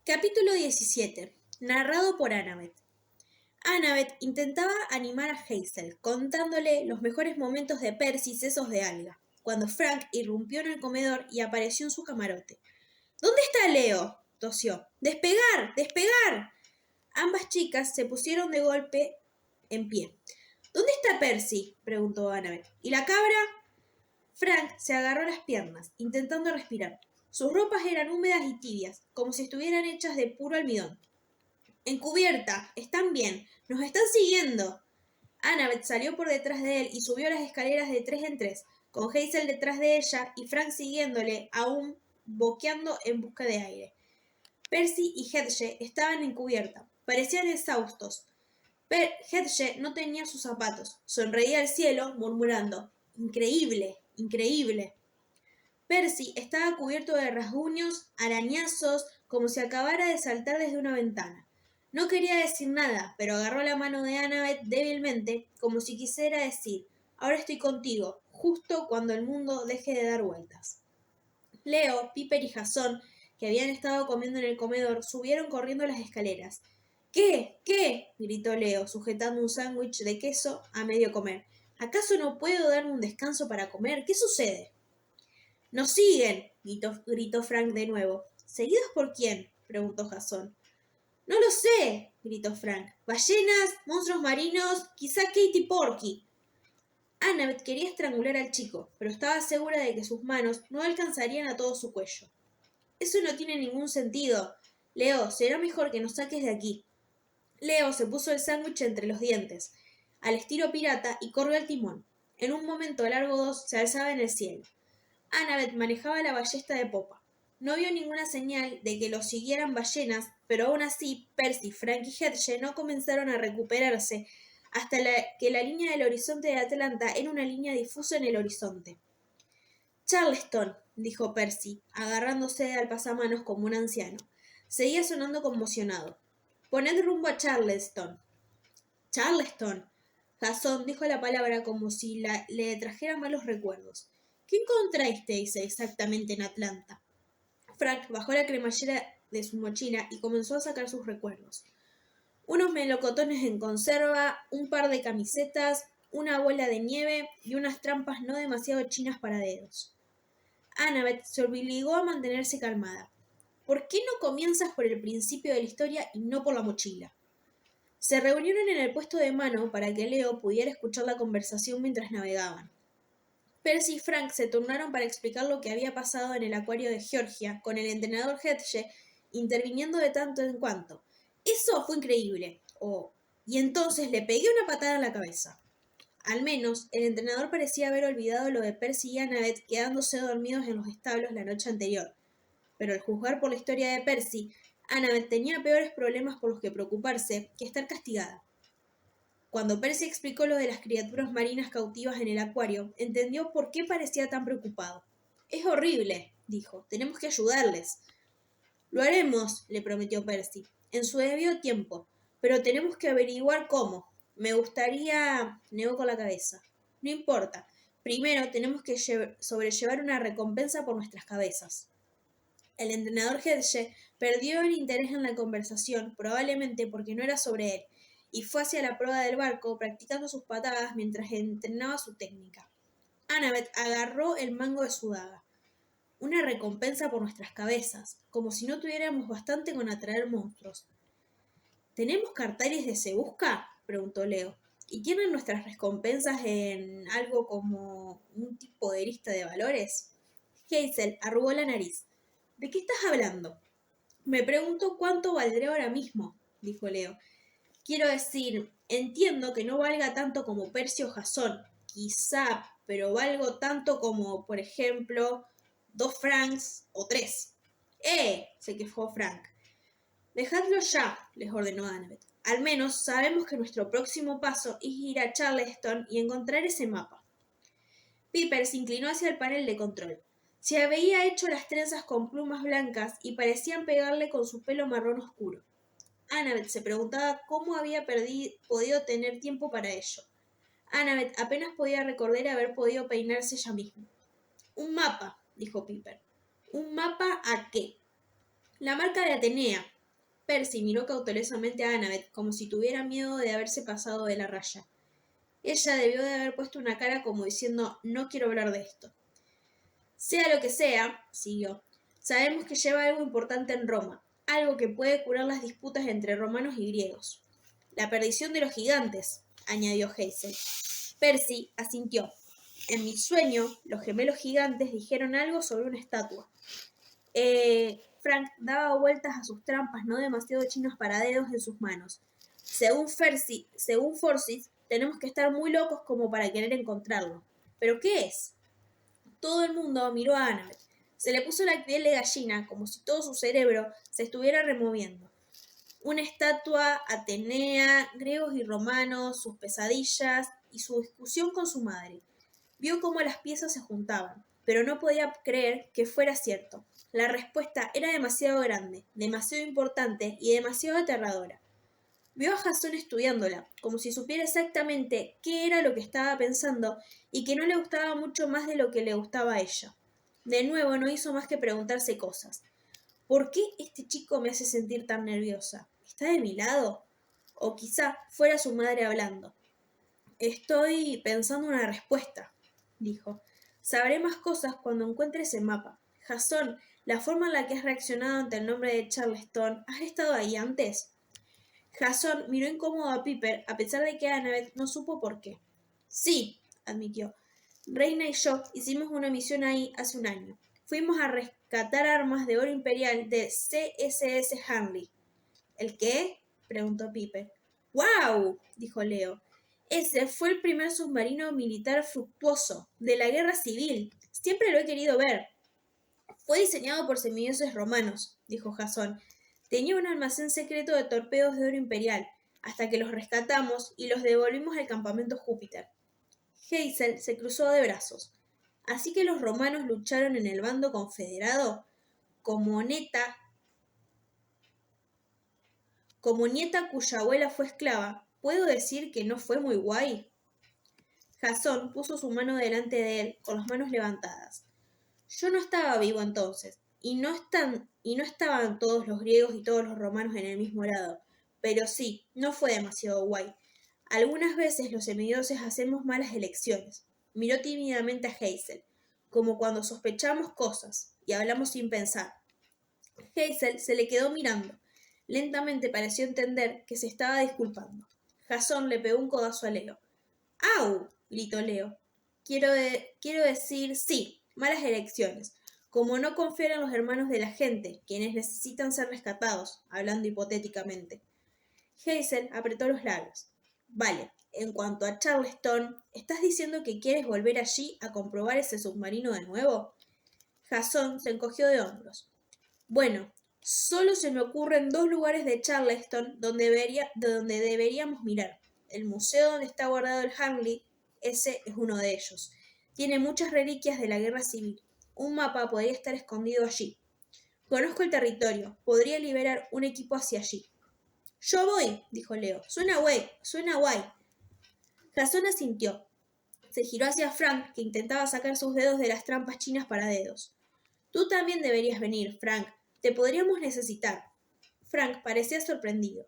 Capítulo 17. Narrado por Annabeth. Annabeth intentaba animar a Hazel, contándole los mejores momentos de Percy y sesos de alga, cuando Frank irrumpió en el comedor y apareció en su camarote. ¿Dónde está Leo?, tosió. ¡Despegar! ¡Despegar! Ambas chicas se pusieron de golpe en pie. ¿Dónde está Percy?, preguntó Annabeth. ¿Y la cabra? Frank se agarró las piernas, intentando respirar. Sus ropas eran húmedas y tibias, como si estuvieran hechas de puro almidón. Encubierta, están bien, nos están siguiendo. Annabeth salió por detrás de él y subió las escaleras de 3 en 3, con Hazel detrás de ella y Frank siguiéndole, aún boqueando en busca de aire. Percy y Hedge estaban en cubierta, parecían exhaustos. Hedge no tenía sus zapatos, sonreía al cielo, murmurando: «Increíble, increíble». Percy estaba cubierto de rasguños, arañazos, como si acabara de saltar desde una ventana. No quería decir nada, pero agarró la mano de Annabeth débilmente, como si quisiera decir: «Ahora estoy contigo», justo cuando el mundo deje de dar vueltas. Leo, Piper y Jason, que habían estado comiendo en el comedor, subieron corriendo las escaleras. «¿Qué? ¿Qué?», gritó Leo, sujetando un sándwich de queso a medio comer. «¿Acaso no puedo darme un descanso para comer? ¿Qué sucede?» «¡Nos siguen!», gritó Frank de nuevo. «¿Seguidos por quién?», preguntó Jason. «No lo sé», gritó Frank. «Ballenas, monstruos marinos, quizá Katy Porky». Annabeth quería estrangular al chico, pero estaba segura de que sus manos no alcanzarían a todo su cuello. «Eso no tiene ningún sentido. Leo, será mejor que nos saques de aquí». Leo se puso el sándwich entre los dientes, al estilo pirata, y corrió al timón. En un momento Largo 2 se alzaba en el cielo. Annabeth manejaba la ballesta de popa. No vio ninguna señal de que los siguieran ballenas, pero aún así Percy, Frank y Hedge no comenzaron a recuperarse hasta que la línea del horizonte de Atlanta era una línea difusa en el horizonte. «Charleston», dijo Percy, agarrándose al pasamanos como un anciano. Seguía sonando conmocionado. «Poned rumbo a Charleston». «Charleston». Jason dijo la palabra como si le trajera malos recuerdos. «¿Qué encontrasteis exactamente en Atlanta?» Frank bajó la cremallera de su mochila y comenzó a sacar sus recuerdos. Unos melocotones en conserva, un par de camisetas, una bola de nieve y unas trampas no demasiado chinas para dedos. Annabeth se obligó a mantenerse calmada. «¿Por qué no comienzas por el principio de la historia y no por la mochila?» Se reunieron en el puesto de mano para que Leo pudiera escuchar la conversación mientras navegaban. Percy y Frank se turnaron para explicar lo que había pasado en el acuario de Georgia, con el entrenador Hedge interviniendo de tanto en cuanto. «Eso fue increíble», «y entonces le pegué una patada en la cabeza». Al menos, el entrenador parecía haber olvidado lo de Percy y Annabeth quedándose dormidos en los establos la noche anterior. Pero al juzgar por la historia de Percy, Annabeth tenía peores problemas por los que preocuparse que estar castigada. Cuando Percy explicó lo de las criaturas marinas cautivas en el acuario, entendió por qué parecía tan preocupado. «Es horrible», dijo. «Tenemos que ayudarles». «Lo haremos», le prometió Percy, «en su debido tiempo. Pero tenemos que averiguar cómo». «Me gustaría», negó con la cabeza. «No importa. Primero tenemos que sobrellevar una recompensa por nuestras cabezas». El entrenador Hedge perdió el interés en la conversación, probablemente porque no era sobre él, y fue hacia la proa del barco, practicando sus patadas mientras entrenaba su técnica. Annabeth agarró el mango de su daga. «Una recompensa por nuestras cabezas, como si no tuviéramos bastante con atraer monstruos». «¿Tenemos carteles de se busca?», preguntó Leo. «¿Y tienen nuestras recompensas en algo como un tipo de lista de valores?» Hazel arrugó la nariz. «¿De qué estás hablando?» «Me pregunto cuánto valdré ahora mismo», dijo Leo. «Quiero decir, entiendo que no valga tanto como Percy o Jason, quizá, pero valgo tanto como, por ejemplo, 2 francs o 3. Se quejó Frank. «Dejadlo ya», les ordenó Annabeth. «Al menos sabemos que nuestro próximo paso es ir a Charleston y encontrar ese mapa». Piper se inclinó hacia el panel de control. Se había hecho las trenzas con plumas blancas y parecían pegarle con su pelo marrón oscuro. Annabeth se preguntaba cómo había podido tener tiempo para ello. Annabeth apenas podía recordar haber podido peinarse ella misma. «Un mapa», dijo Piper. «¿Un mapa a qué?» «La marca de Atenea», Percy miró cautelosamente a Annabeth como si tuviera miedo de haberse pasado de la raya. Ella debió de haber puesto una cara como diciendo no quiero hablar de esto. Sea lo que sea, siguió, sabemos que lleva algo importante en Roma, algo que puede curar las disputas entre romanos y griegos. La perdición de los gigantes, añadió Hazel. Percy asintió. En mi sueño, los gemelos gigantes dijeron algo sobre una estatua. Frank daba vueltas a sus trampas no demasiado chinas para dedos en sus manos. Según Forsyth, tenemos que estar muy locos como para querer encontrarlo. ¿Pero qué es? Todo el mundo miró a Annabeth. Se le puso la piel de gallina, como si todo su cerebro se estuviera removiendo. Una estatua, Atenea, griegos y romanos, sus pesadillas y su discusión con su madre. Vio cómo las piezas se juntaban, pero no podía creer que fuera cierto. La respuesta era demasiado grande, demasiado importante y demasiado aterradora. Vio a Jason estudiándola, como si supiera exactamente qué era lo que estaba pensando y que no le gustaba mucho más de lo que le gustaba a ella. De nuevo no hizo más que preguntarse cosas. ¿Por qué este chico me hace sentir tan nerviosa? ¿Está de mi lado? O quizá fuera su madre hablando. Estoy pensando una respuesta, dijo. Sabré más cosas cuando encuentre ese mapa. Jason, la forma en la que has reaccionado ante el nombre de Charleston, ¿has estado ahí antes? Jason miró incómodo a Piper, a pesar de que Annabeth no supo por qué. Sí, admitió. Reina y yo hicimos una misión ahí hace un año. Fuimos a rescatar armas de oro imperial de CSS Hanley. ¿El qué? Preguntó Piper. ¡Guau! Dijo Leo. Ese fue el primer submarino militar fructuoso de la guerra civil. Siempre lo he querido ver. Fue diseñado por semidioses romanos, dijo Jasón. Tenía un almacén secreto de torpedos de oro imperial, hasta que los rescatamos y los devolvimos al campamento Júpiter. Hazel se cruzó de brazos. Así que los romanos lucharon en el bando confederado. Como nieta cuya abuela fue esclava, ¿puedo decir que no fue muy guay? Jasón puso su mano delante de él, con las manos levantadas. Yo no estaba vivo entonces, y no estaban todos los griegos y todos los romanos en el mismo lado. Pero sí, no fue demasiado guay. Algunas veces los semidioses hacemos malas elecciones. Miró tímidamente a Hazel, como cuando sospechamos cosas y hablamos sin pensar. Hazel se le quedó mirando. Lentamente pareció entender que se estaba disculpando. Jasón le pegó un codazo a Leo. ¡Au! Gritó Leo. Quiero decir, sí, malas elecciones. Como no confiar en los hermanos de la gente, quienes necesitan ser rescatados, hablando hipotéticamente. Hazel apretó los labios. Vale, en cuanto a Charleston, ¿estás diciendo que quieres volver allí a comprobar ese submarino de nuevo? Jasón se encogió de hombros. Bueno, solo se me ocurren 2 lugares de Charleston de donde deberíamos mirar. El museo donde está guardado el Hanley, ese es uno de ellos. Tiene muchas reliquias de la guerra civil. Un mapa podría estar escondido allí. Conozco el territorio. Podría liberar un equipo hacia allí. Yo voy, dijo Leo. Suena guay, suena guay. Jasón asintió. Se giró hacia Frank, que intentaba sacar sus dedos de las trampas chinas para dedos. Tú también deberías venir, Frank. Te podríamos necesitar. Frank parecía sorprendido.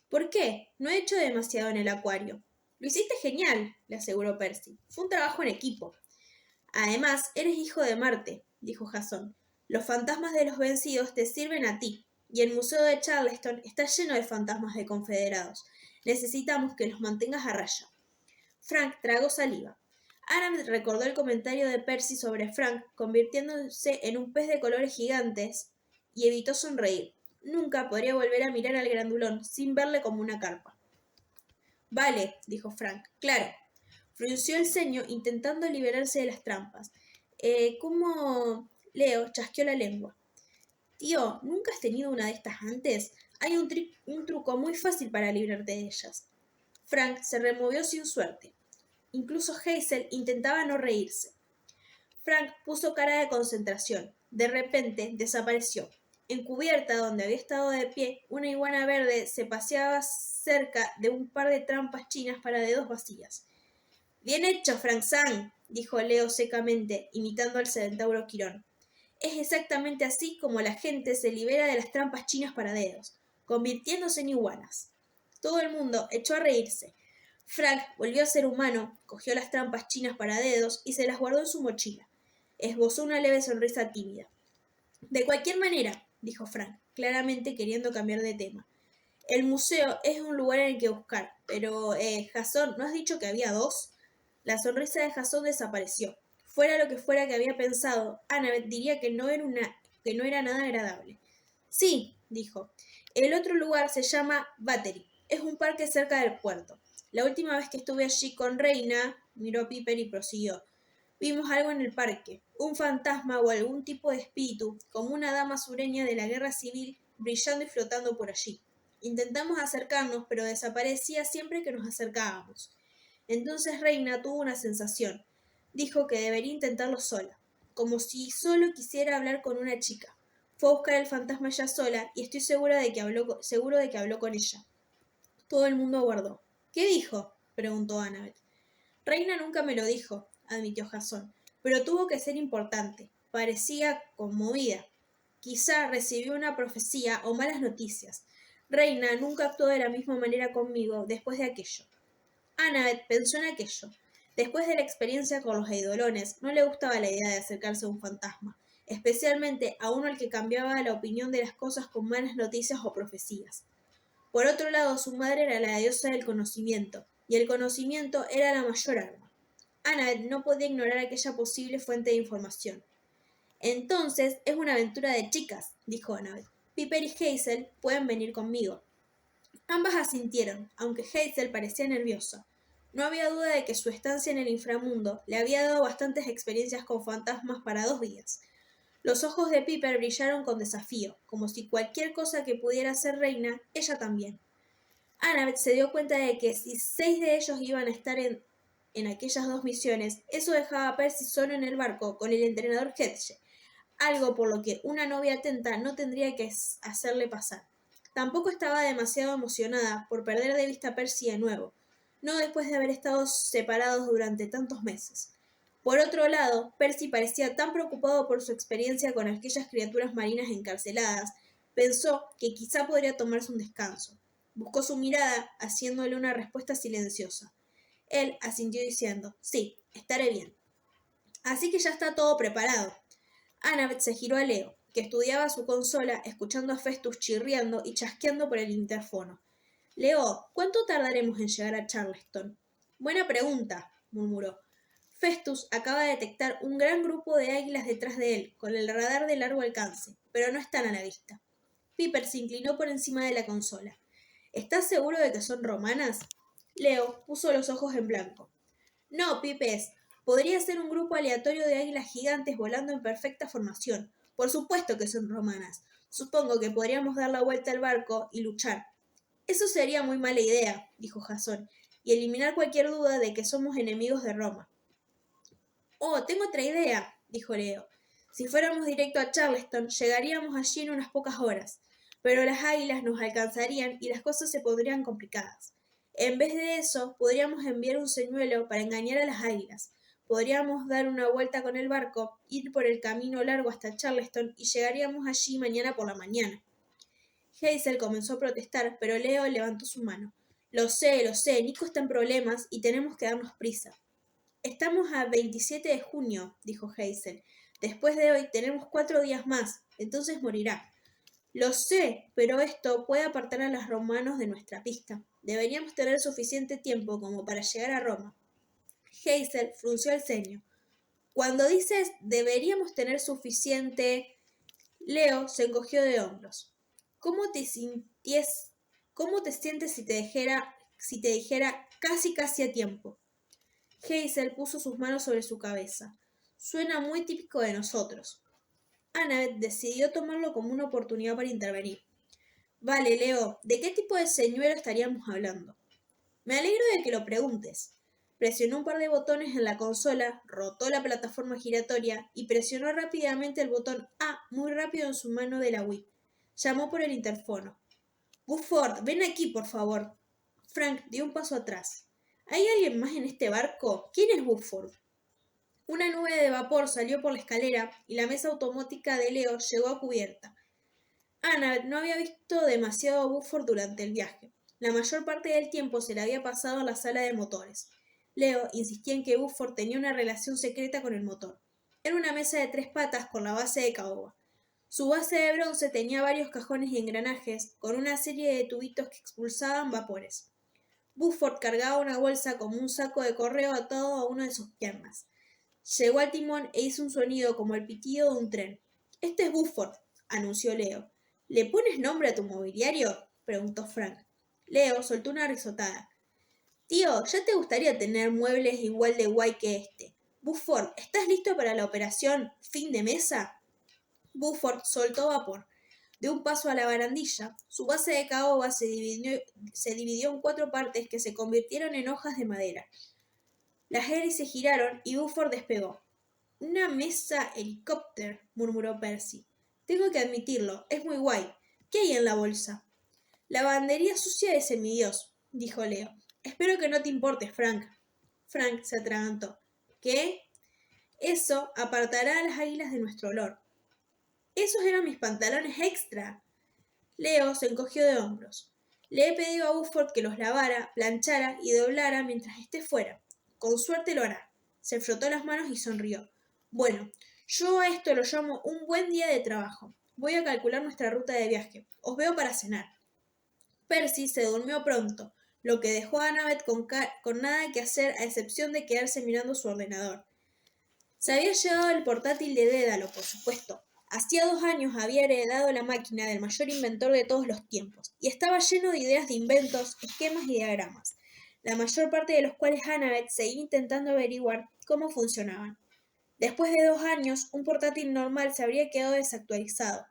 ¿Por qué? No he hecho demasiado en el acuario. Lo hiciste genial, le aseguró Percy. Fue un trabajo en equipo. Además, eres hijo de Marte, dijo Jasón. Los fantasmas de los vencidos te sirven a ti, y el museo de Charleston está lleno de fantasmas de confederados. Necesitamos que los mantengas a raya. Frank tragó saliva. Annabeth recordó el comentario de Percy sobre Frank convirtiéndose en un pez de colores gigantes y evitó sonreír. Nunca podría volver a mirar al grandulón sin verle como una carpa. Vale, dijo Frank. Claro. Frunció el ceño intentando liberarse de las trampas. ¿Cómo? Leo chasqueó la lengua. Tío, ¿nunca has tenido una de estas antes? Hay un truco muy fácil para librarte de ellas. Frank se removió sin suerte. Incluso Hazel intentaba no reírse. Frank puso cara de concentración. De repente desapareció. En cubierta, donde había estado de pie, una iguana verde se paseaba cerca de un par de trampas chinas para dedos vacías. Bien hecho, Frank San, dijo Leo secamente, imitando al centauro Quirón. Es exactamente así como la gente se libera de las trampas chinas para dedos, convirtiéndose en iguanas. Todo el mundo echó a reírse. Frank volvió a ser humano, cogió las trampas chinas para dedos y se las guardó en su mochila. Esbozó una leve sonrisa tímida. De cualquier manera, dijo Frank, claramente queriendo cambiar de tema. El museo es un lugar en el que buscar, pero, Jason, ¿no has dicho que había dos? La sonrisa de Jason desapareció. Fuera lo que fuera que había pensado, Annabeth diría que no era nada agradable. Sí, dijo. El otro lugar se llama Battery. Es un parque cerca del puerto. La última vez que estuve allí con Reina, miró a Piper y prosiguió. Vimos algo en el parque, un fantasma o algún tipo de espíritu, como una dama sureña de la guerra civil, brillando y flotando por allí. Intentamos acercarnos, pero desaparecía siempre que nos acercábamos. Entonces Reina tuvo una sensación. Dijo que debería intentarlo sola, como si solo quisiera hablar con una chica. Fue a buscar el fantasma ella sola y estoy seguro de que habló con ella. Todo el mundo aguardó. ¿Qué dijo? Preguntó Annabeth. Reina nunca me lo dijo, admitió Jason, pero tuvo que ser importante. Parecía conmovida. Quizá recibió una profecía o malas noticias. Reina nunca actuó de la misma manera conmigo después de aquello. Annabeth pensó en aquello. Después de la experiencia con los eidolones, no le gustaba la idea de acercarse a un fantasma, especialmente a uno al que cambiaba la opinión de las cosas con malas noticias o profecías. Por otro lado, su madre era la diosa del conocimiento, y el conocimiento era la mayor arma. Annabeth no podía ignorar aquella posible fuente de información. Entonces, es una aventura de chicas, dijo Annabeth. Piper y Hazel pueden venir conmigo. Ambas asintieron, aunque Hazel parecía nerviosa. No había duda de que su estancia en el inframundo le había dado bastantes experiencias con fantasmas para 2 días. Los ojos de Piper brillaron con desafío, como si cualquier cosa que pudiera ser Reina, ella también. Annabeth se dio cuenta de que si 6 de ellos iban a estar en aquellas 2 misiones, eso dejaba a Percy solo en el barco con el entrenador Hedge, algo por lo que una novia atenta no tendría que hacerle pasar. Tampoco estaba demasiado emocionada por perder de vista a Percy de nuevo, no después de haber estado separados durante tantos meses. Por otro lado, Percy parecía tan preocupado por su experiencia con aquellas criaturas marinas encarceladas, pensó que quizá podría tomarse un descanso. Buscó su mirada, haciéndole una respuesta silenciosa. Él asintió diciendo, sí, estaré bien. Así que ya está todo preparado. Annabeth se giró a Leo, que estudiaba su consola, escuchando a Festus chirriando y chasqueando por el interfono. Leo, ¿cuánto tardaremos en llegar a Charleston? Buena pregunta, murmuró. Festus acaba de detectar un gran grupo de águilas detrás de él, con el radar de largo alcance, pero no están a la vista. Piper se inclinó por encima de la consola. ¿Estás seguro de que son romanas? Leo puso los ojos en blanco. No, Pipes. Podría ser un grupo aleatorio de águilas gigantes volando en perfecta formación. Por supuesto que son romanas. Supongo que podríamos dar la vuelta al barco y luchar. Eso sería muy mala idea, dijo Jasón, y eliminar cualquier duda de que somos enemigos de Roma. Oh, tengo otra idea, dijo Leo. Si fuéramos directo a Charleston, llegaríamos allí en unas pocas horas. Pero las águilas nos alcanzarían y las cosas se pondrían complicadas. En vez de eso, podríamos enviar un señuelo para engañar a las águilas. Podríamos dar una vuelta con el barco, ir por el camino largo hasta Charleston y llegaríamos allí mañana por la mañana. Hazel comenzó a protestar, pero Leo levantó su mano. Lo sé, Nico está en problemas y tenemos que darnos prisa. Estamos a 27 de junio, dijo Hazel. Después de hoy tenemos 4 días más, entonces morirá. Lo sé, pero esto puede apartar a los romanos de nuestra pista. Deberíamos tener suficiente tiempo como para llegar a Roma. Hazel frunció el ceño. Cuando dices deberíamos tener suficiente... Leo se encogió de hombros. ¿Cómo te sientes si te dijera casi a tiempo? Hazel puso sus manos sobre su cabeza. Suena muy típico de nosotros. Annabeth decidió tomarlo como una oportunidad para intervenir. Vale, Leo, ¿de qué tipo de señuelo estaríamos hablando? Me alegro de que lo preguntes. Presionó un par de botones en la consola, rotó la plataforma giratoria y presionó rápidamente el botón A muy rápido en su mano de la Wii. Llamó por el interfono. Buford, ven aquí, por favor. Frank dio un paso atrás. ¿Hay alguien más en este barco? ¿Quién es Buford? Una nube de vapor salió por la escalera y la mesa automática de Leo llegó a cubierta. Annabeth no había visto demasiado a Buford durante el viaje. La mayor parte del tiempo se la había pasado en la sala de motores. Leo insistía en que Buford tenía una relación secreta con el motor. Era una mesa de 3 patas con la base de caoba. Su base de bronce tenía varios cajones y engranajes, con una serie de tubitos que expulsaban vapores. Buford cargaba una bolsa como un saco de correo atado a una de sus piernas. Llegó al timón e hizo un sonido como el pitido de un tren. Este es Buford, anunció Leo. ¿Le pones nombre a tu mobiliario?, preguntó Frank. Leo soltó una risotada. Tío, ¿ya te gustaría tener muebles igual de guay que este? Buford, ¿estás listo para la operación fin de mesa? Buford soltó vapor. De un paso a la barandilla, su base de caoba se dividió en 4 partes que se convirtieron en hojas de madera. Las hélices se giraron y Buford despegó. Una mesa helicóptero, murmuró Percy. Tengo que admitirlo, es muy guay. ¿Qué hay en la bolsa? La lavandería sucia de semidios, dijo Leo. Espero que no te importe, Frank. Frank se atragantó. ¿Qué? Eso apartará a las águilas de nuestro olor. Esos eran mis pantalones extra. Leo se encogió de hombros. Le he pedido a Buford que los lavara, planchara y doblara mientras esté fuera. Con suerte lo hará. Se frotó las manos y sonrió. Bueno, yo a esto lo llamo un buen día de trabajo. Voy a calcular nuestra ruta de viaje. Os veo para cenar. Percy se durmió pronto, lo que dejó a Annabeth con nada que hacer a excepción de quedarse mirando su ordenador. Se había llevado el portátil de Dédalo, por supuesto. Hacía 2 años había heredado la máquina del mayor inventor de todos los tiempos, y estaba lleno de ideas de inventos, esquemas y diagramas, la mayor parte de los cuales Annabeth seguía intentando averiguar cómo funcionaban. Después de 2 años, un portátil normal se habría quedado desactualizado,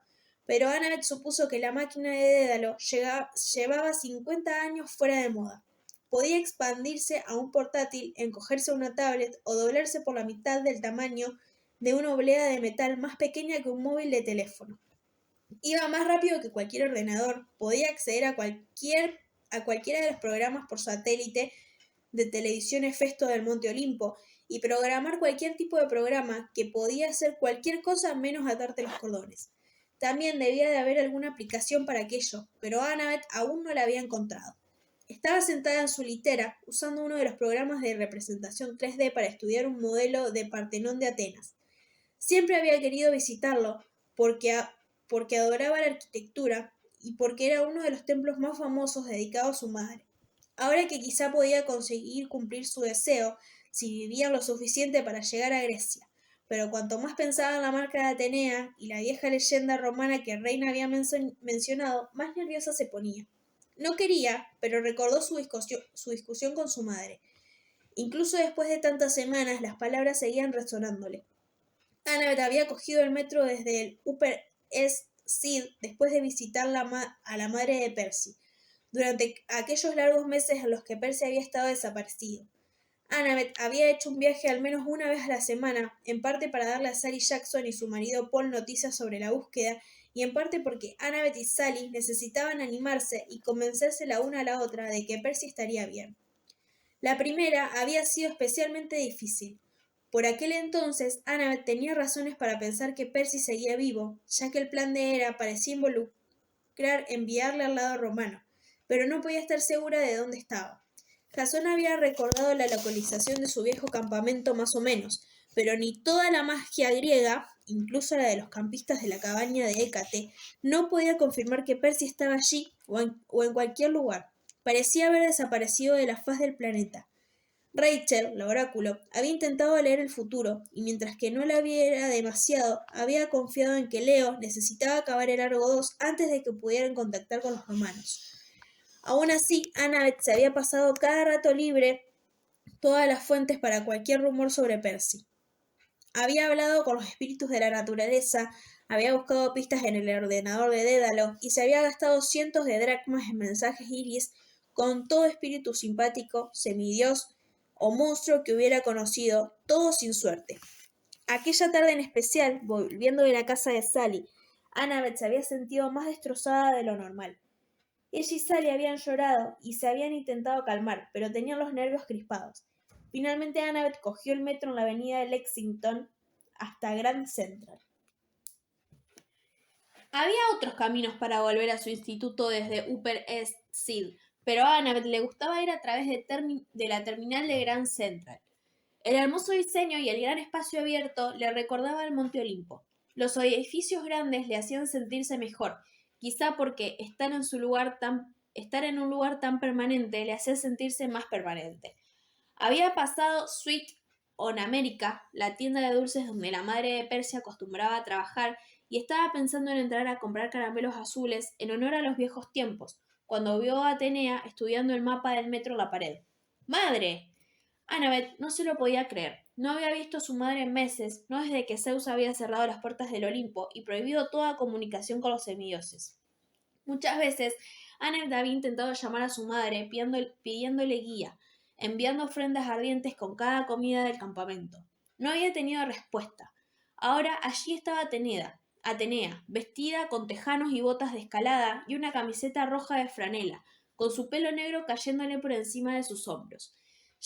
pero Annabeth supuso que la máquina de Dédalo llevaba 50 años fuera de moda. Podía expandirse a un portátil, encogerse a una tablet o doblarse por la mitad del tamaño de una oblea de metal más pequeña que un móvil de teléfono. Iba más rápido que cualquier ordenador, podía acceder a cualquiera de los programas por satélite de televisión Hefesto del Monte Olimpo y programar cualquier tipo de programa que podía hacer cualquier cosa menos atarte los cordones. También debía de haber alguna aplicación para aquello, pero Annabeth aún no la había encontrado. Estaba sentada en su litera, usando uno de los programas de representación 3D para estudiar un modelo de Partenón de Atenas. Siempre había querido visitarlo, porque adoraba la arquitectura y porque era uno de los templos más famosos dedicados a su madre. Ahora que quizá podía conseguir cumplir su deseo, si vivía lo suficiente para llegar a Grecia. Pero cuanto más pensaba en la marca de Atenea y la vieja leyenda romana que Reina había mencionado, más nerviosa se ponía. No quería, pero recordó su discusión con su madre. Incluso después de tantas semanas, las palabras seguían resonándole. Annabeth había cogido el metro desde el Upper East Side después de visitar a la madre de Percy, durante aquellos largos meses en los que Percy había estado desaparecido. Annabeth había hecho un viaje al menos una vez a la semana, en parte para darle a Sally Jackson y su marido Paul noticias sobre la búsqueda, y en parte porque Annabeth y Sally necesitaban animarse y convencerse la una a la otra de que Percy estaría bien. La primera había sido especialmente difícil. Por aquel entonces, Annabeth tenía razones para pensar que Percy seguía vivo, ya que el plan de Hera parecía involucrar enviarle al lado romano, pero no podía estar segura de dónde estaba. Jasón había recordado la localización de su viejo campamento más o menos, pero ni toda la magia griega, incluso la de los campistas de la cabaña de Hécate, no podía confirmar que Percy estaba allí o en cualquier lugar. Parecía haber desaparecido de la faz del planeta. Rachel, la oráculo, había intentado leer el futuro, y mientras que no la viera demasiado, había confiado en que Leo necesitaba acabar el Argo 2 antes de que pudieran contactar con los romanos. Aún así, Annabeth se había pasado cada rato libre todas las fuentes para cualquier rumor sobre Percy. Había hablado con los espíritus de la naturaleza, había buscado pistas en el ordenador de Dédalo y se había gastado cientos de dracmas en mensajes iris con todo espíritu simpático, semidios o monstruo que hubiera conocido, todo sin suerte. Aquella tarde en especial, volviendo de la casa de Sally, Annabeth se había sentido más destrozada de lo normal. Ella y Sally habían llorado y se habían intentado calmar, pero tenían los nervios crispados. Finalmente Annabeth cogió el metro en la avenida de Lexington hasta Grand Central. Había otros caminos para volver a su instituto desde Upper East Side, pero a Annabeth le gustaba ir a través de la terminal de Grand Central. El hermoso diseño y el gran espacio abierto le recordaba al Monte Olimpo. Los edificios grandes le hacían sentirse mejor, quizá porque estar en un lugar tan permanente le hacía sentirse más permanente. Había pasado Sweet on America, la tienda de dulces donde la madre de Percy acostumbraba a trabajar, y estaba pensando en entrar a comprar caramelos azules en honor a los viejos tiempos, cuando vio a Atenea estudiando el mapa del metro en la pared. ¡Madre! Annabeth no se lo podía creer. No había visto a su madre en meses, no desde que Zeus había cerrado las puertas del Olimpo y prohibido toda comunicación con los semidioses. Muchas veces, Annabeth había intentado llamar a su madre pidiéndole guía, enviando ofrendas ardientes con cada comida del campamento. No había tenido respuesta. Ahora allí estaba Atenea, vestida con tejanos y botas de escalada y una camiseta roja de franela, con su pelo negro cayéndole por encima de sus hombros.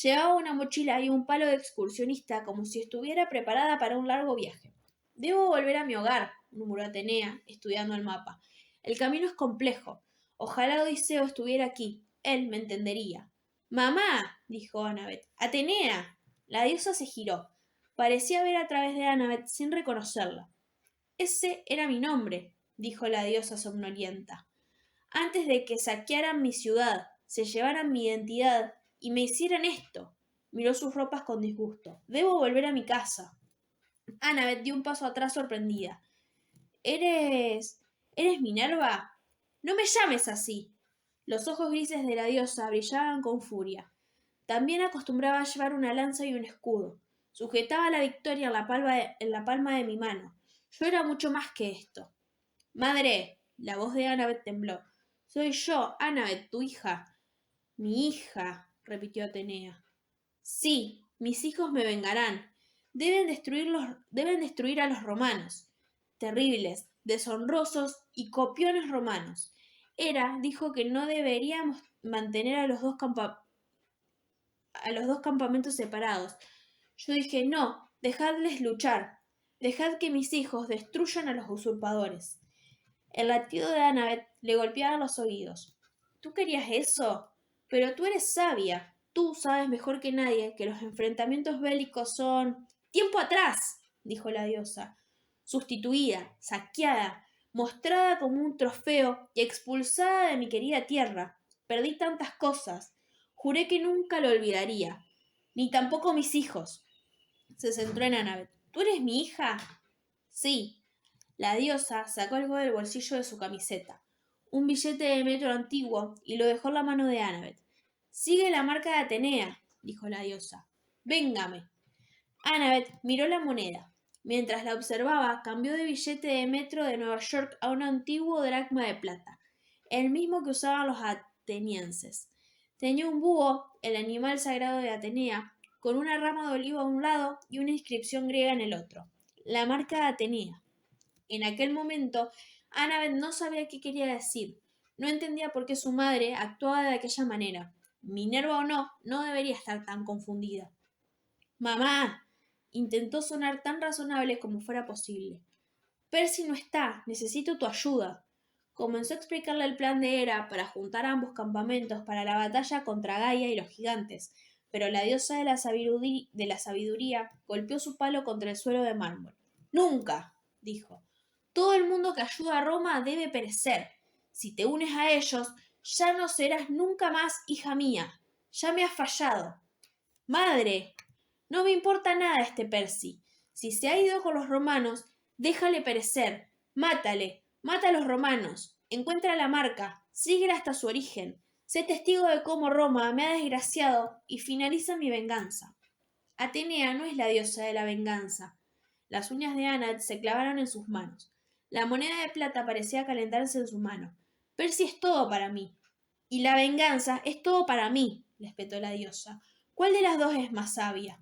Llevaba una mochila y un palo de excursionista como si estuviera preparada para un largo viaje. Debo volver a mi hogar, murmuró Atenea, estudiando el mapa. El camino es complejo. Ojalá Odiseo estuviera aquí. Él me entendería. Mamá, dijo Annabeth. Atenea. La diosa se giró. Parecía ver a través de Annabeth sin reconocerla. Ese era mi nombre, dijo la diosa somnolienta. Antes de que saquearan mi ciudad, se llevaran mi identidad y me hicieran esto. Miró sus ropas con disgusto. Debo volver a mi casa. Annabeth dio un paso atrás sorprendida. ¿Eres... ¿Eres Minerva? No me llames así. Los ojos grises de la diosa brillaban con furia. También acostumbraba a llevar una lanza y un escudo. Sujetaba la victoria en la palma de mi mano. Yo era mucho más que esto. Madre, la voz de Annabeth tembló. Soy yo, Annabeth, tu hija. Mi hija, repitió Atenea. Sí, mis hijos me vengarán. Deben destruir a los romanos. Terribles, deshonrosos y copiones romanos. Hera dijo que no deberíamos mantener a los dos campamentos separados. Yo dije, no, dejadles luchar. Dejad que mis hijos destruyan a los usurpadores. El latido de Annabeth le golpeaba los oídos. ¿Tú querías eso? Pero tú eres sabia. Tú sabes mejor que nadie que los enfrentamientos bélicos son... ¡Tiempo atrás! Dijo la diosa. Sustituida, saqueada, mostrada como un trofeo y expulsada de mi querida tierra. Perdí tantas cosas. Juré que nunca lo olvidaría. Ni tampoco mis hijos. Se centró en Annabeth. ¿Tú eres mi hija? Sí. La diosa sacó algo del bolsillo de su camiseta, un billete de metro antiguo, y lo dejó en la mano de Annabeth. Sigue la marca de Atenea, dijo la diosa. Véngame. Annabeth miró la moneda. Mientras la observaba, cambió de billete de metro de Nueva York a un antiguo dracma de plata, el mismo que usaban los atenienses. Tenía un búho, el animal sagrado de Atenea, con una rama de olivo a un lado y una inscripción griega en el otro. La marca de Atenea. En aquel momento, Annabeth no sabía qué quería decir. No entendía por qué su madre actuaba de aquella manera. Minerva o no, no debería estar tan confundida. Mamá, intentó sonar tan razonable como fuera posible. Percy no está, necesito tu ayuda. Comenzó a explicarle el plan de Hera para juntar ambos campamentos para la batalla contra Gaia y los gigantes, pero la diosa de la sabiduría golpeó su palo contra el suelo de mármol. Nunca, dijo. Todo el mundo que ayuda a Roma debe perecer. Si te unes a ellos, ya no serás nunca más hija mía. Ya me has fallado. Madre, no me importa nada este Percy. Si se ha ido con los romanos, déjale perecer. Mátale. Mata a los romanos. Encuentra la marca. Síguela hasta su origen. Sé testigo de cómo Roma me ha desgraciado y finaliza mi venganza. Atenea no es la diosa de la venganza. Las uñas de Anat se clavaron en sus manos. La moneda de plata parecía calentarse en su mano. Percy es todo para mí. Y la venganza es todo para mí, le espetó la diosa. ¿Cuál de las dos es más sabia?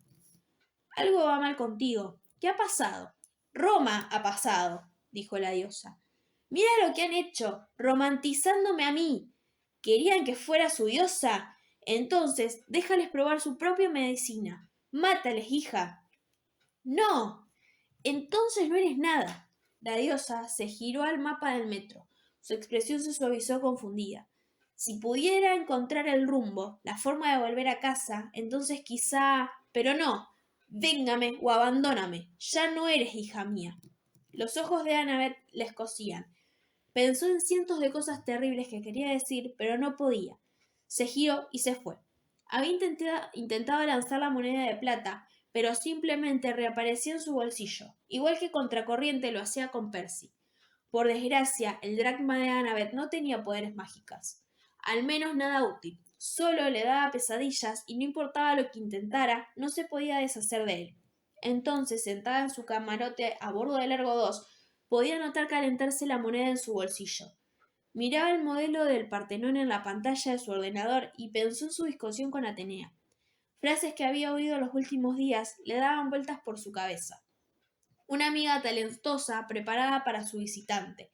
Algo va mal contigo. ¿Qué ha pasado? Roma ha pasado, dijo la diosa. Mira lo que han hecho, romantizándome a mí. ¿Querían que fuera su diosa? Entonces, déjales probar su propia medicina. Mátales, hija. No. Entonces no eres nada. La diosa se giró al mapa del metro. Su expresión se suavizó confundida. Si pudiera encontrar el rumbo, la forma de volver a casa, entonces quizá... Pero no. Véngame o abandóname. Ya no eres hija mía. Los ojos de Annabeth le escocían. Pensó en cientos de cosas terribles que quería decir, pero no podía. Se giró y se fue. Había intentado lanzar la moneda de plata, pero simplemente reapareció en su bolsillo, igual que contracorriente lo hacía con Percy. Por desgracia, el dracma de Annabeth no tenía poderes mágicos. Al menos nada útil. Solo le daba pesadillas y no importaba lo que intentara, no se podía deshacer de él. Entonces, sentada en su camarote a bordo del Largo 2, podía notar calentarse la moneda en su bolsillo. Miraba el modelo del Partenón en la pantalla de su ordenador y pensó en su discusión con Atenea. Frases que había oído los últimos días le daban vueltas por su cabeza. Una amiga talentosa preparada para su visitante.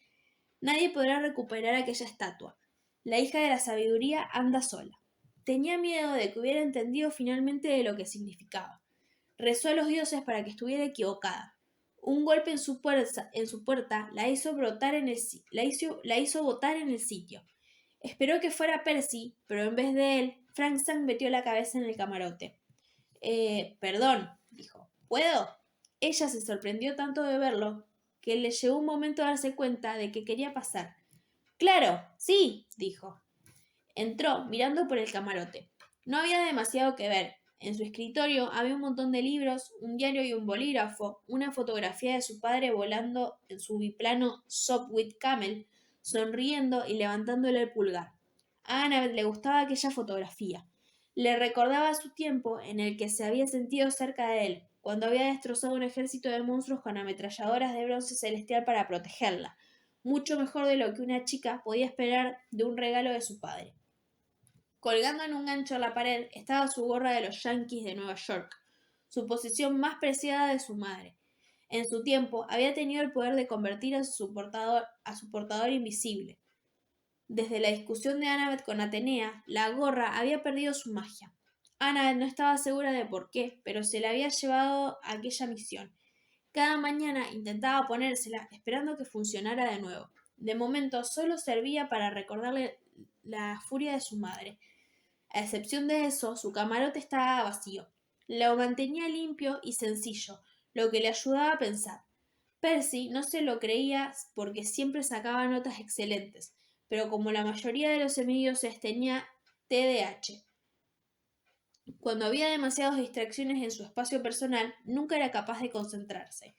Nadie podrá recuperar aquella estatua. La hija de la sabiduría anda sola. Tenía miedo de que hubiera entendido finalmente de lo que significaba. Rezó a los dioses para que estuviera equivocada. Un golpe en su puerta la hizo botar en el sitio. Esperó que fuera Percy, pero en vez de él, Frank Sang metió la cabeza en el camarote. Perdón, dijo. ¿Puedo? Ella se sorprendió tanto de verlo que le llevó un momento a darse cuenta de que quería pasar. Claro, sí, dijo. Entró, mirando por el camarote. No había demasiado que ver. En su escritorio había un montón de libros, un diario y un bolígrafo, una fotografía de su padre volando en su biplano Sopwith Camel, sonriendo y levantándole el pulgar. A Annabeth le gustaba aquella fotografía. Le recordaba su tiempo en el que se había sentido cerca de él, cuando había destrozado un ejército de monstruos con ametralladoras de bronce celestial para protegerla, mucho mejor de lo que una chica podía esperar de un regalo de su padre. Colgando en un gancho en la pared estaba su gorra de los Yankees de Nueva York, su posesión más preciada de su madre. En su tiempo había tenido el poder de convertir a su portador invisible. Desde la discusión de Annabeth con Atenea, la gorra había perdido su magia. Annabeth no estaba segura de por qué, pero se la había llevado a aquella misión. Cada mañana intentaba ponérsela, esperando que funcionara de nuevo. De momento solo servía para recordarle la furia de su madre. A excepción de eso, su camarote estaba vacío. Lo mantenía limpio y sencillo, lo que le ayudaba a pensar. Percy no se lo creía porque siempre sacaba notas excelentes, pero como la mayoría de los semidioses tenía TDAH. Cuando había demasiadas distracciones en su espacio personal, nunca era capaz de concentrarse.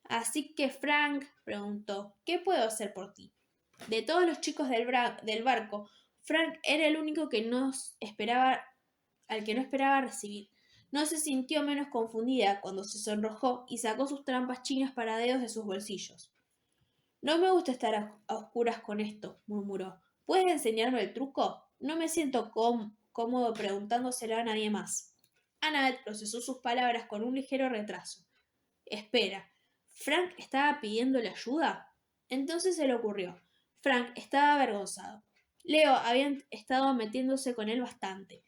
Así que Frank preguntó, ¿qué puedo hacer por ti? De todos los chicos del barco, Frank era el único al que no esperaba recibir. No se sintió menos confundida cuando se sonrojó y sacó sus trampas chinas para dedos de sus bolsillos. No me gusta estar a oscuras con esto, murmuró. ¿Puedes enseñarme el truco? No me siento cómodo preguntándoselo a nadie más. Annabeth procesó sus palabras con un ligero retraso. Espera, ¿Frank estaba pidiéndole ayuda? Entonces se le ocurrió. Frank estaba avergonzado. Leo había estado metiéndose con él bastante.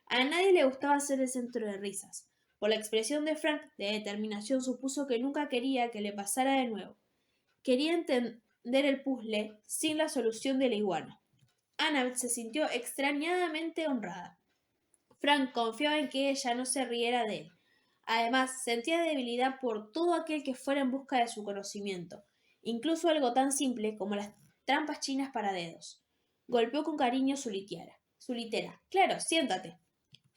A nadie le gustaba ser el centro de risas. Por la expresión de Frank de determinación supuso que nunca quería que le pasara de nuevo. Quería entender el puzzle sin la solución de la iguana. Annabeth se sintió extrañadamente honrada. Frank confiaba en que ella no se riera de él. Además, sentía debilidad por todo aquel que fuera en busca de su conocimiento, incluso algo tan simple como las trampas chinas para dedos. Golpeó con cariño su litera. Claro, siéntate.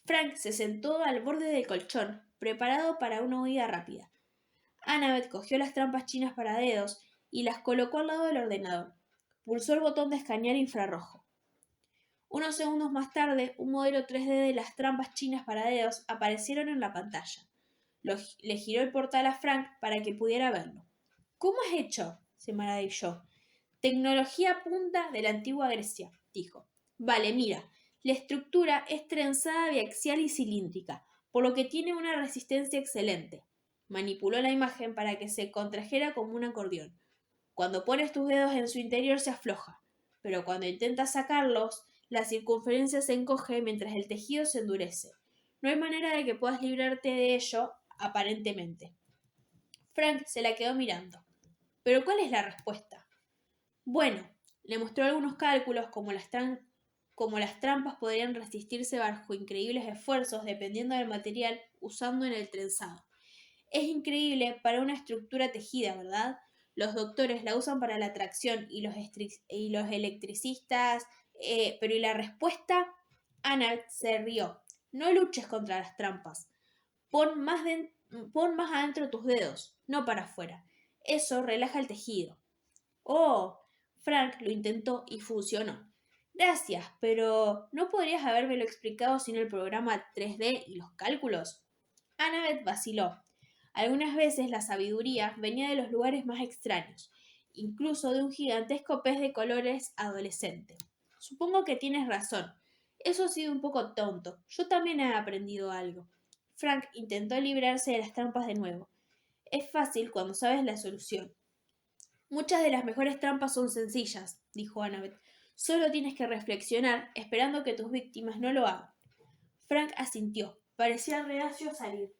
Frank se sentó al borde del colchón, preparado para una huida rápida. Annabeth cogió las trampas chinas para dedos y las colocó al lado del ordenador. Pulsó el botón de escanear infrarrojo. Unos segundos más tarde, un modelo 3D de las trampas chinas para dedos aparecieron en la pantalla. Le giró el portal a Frank para que pudiera verlo. ¿Cómo has hecho? Se maravilló. Tecnología punta de la antigua Grecia, dijo. Vale, mira, la estructura es trenzada biaxial y cilíndrica, por lo que tiene una resistencia excelente. Manipuló la imagen para que se contrajera como un acordeón. Cuando pones tus dedos en su interior se afloja, pero cuando intentas sacarlos, la circunferencia se encoge mientras el tejido se endurece. No hay manera de que puedas librarte de ello, aparentemente. Frank se la quedó mirando. ¿Pero cuál es la respuesta? Bueno, le mostró algunos cálculos como las trampas podrían resistirse bajo increíbles esfuerzos dependiendo del material usando en el trenzado. Es increíble para una estructura tejida, ¿verdad? Los doctores la usan para la tracción y los electricistas, pero ¿y la respuesta? Anna se rió. No luches contra las trampas. Pon más adentro tus dedos, no para afuera. Eso relaja el tejido. Oh, Frank lo intentó y funcionó. Gracias, pero ¿no podrías habérmelo explicado sin el programa 3D y los cálculos? Annabeth vaciló. Algunas veces la sabiduría venía de los lugares más extraños, incluso de un gigantesco pez de colores adolescente. Supongo que tienes razón. Eso ha sido un poco tonto. Yo también he aprendido algo. Frank intentó librarse de las trampas de nuevo. Es fácil cuando sabes la solución. Muchas de las mejores trampas son sencillas, dijo Annabeth. Solo tienes que reflexionar esperando que tus víctimas no lo hagan. Frank asintió. Parecía reacio a salir.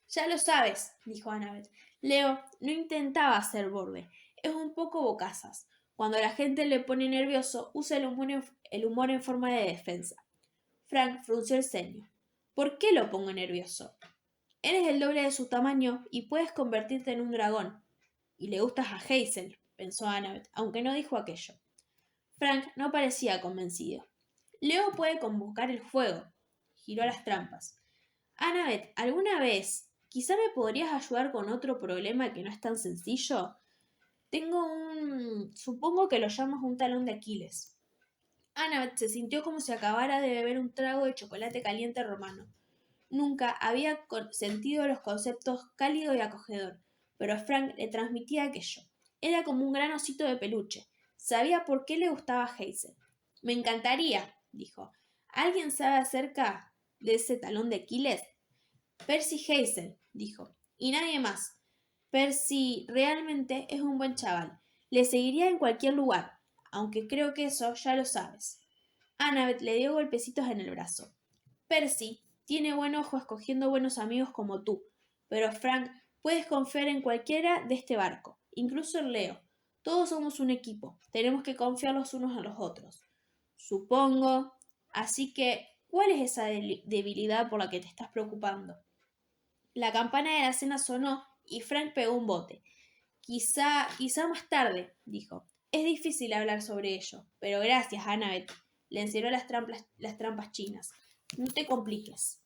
Ya lo sabes, dijo Annabeth. Leo no intentaba ser borde. Es un poco bocazas. Cuando a la gente le pone nervioso, usa el humor en forma de defensa. Frank frunció el ceño. ¿Por qué lo pongo nervioso? Eres el doble de su tamaño y puedes convertirte en un dragón. Y le gustas a Hazel, pensó Annabeth, aunque no dijo aquello. Frank no parecía convencido. Leo puede convocar el fuego. Giró las trampas. Annabeth, ¿alguna vez quizá me podrías ayudar con otro problema que no es tan sencillo? Supongo que lo llamas un talón de Aquiles. Annabeth se sintió como si acabara de beber un trago de chocolate caliente romano. Nunca había sentido los conceptos cálido y acogedor, pero Frank le transmitía aquello. Era como un gran osito de peluche. Sabía por qué le gustaba Hazel. Me encantaría, dijo. ¿Alguien sabe acerca de ese talón de Aquiles? Percy Hazel, dijo. Y nadie más. Percy realmente es un buen chaval. Le seguiría en cualquier lugar, aunque creo que eso ya lo sabes. Annabeth le dio golpecitos en el brazo. Percy tiene buen ojo escogiendo buenos amigos como tú, pero Frank, puedes confiar en cualquiera de este barco, incluso en Leo. Todos somos un equipo, tenemos que confiar los unos a los otros. Supongo. Así que, ¿cuál es esa debilidad por la que te estás preocupando? La campana de la cena sonó y Frank pegó un bote. Quizá más tarde, dijo. Es difícil hablar sobre ello, pero gracias, Annabeth. Le enseñó las trampas chinas. No te compliques.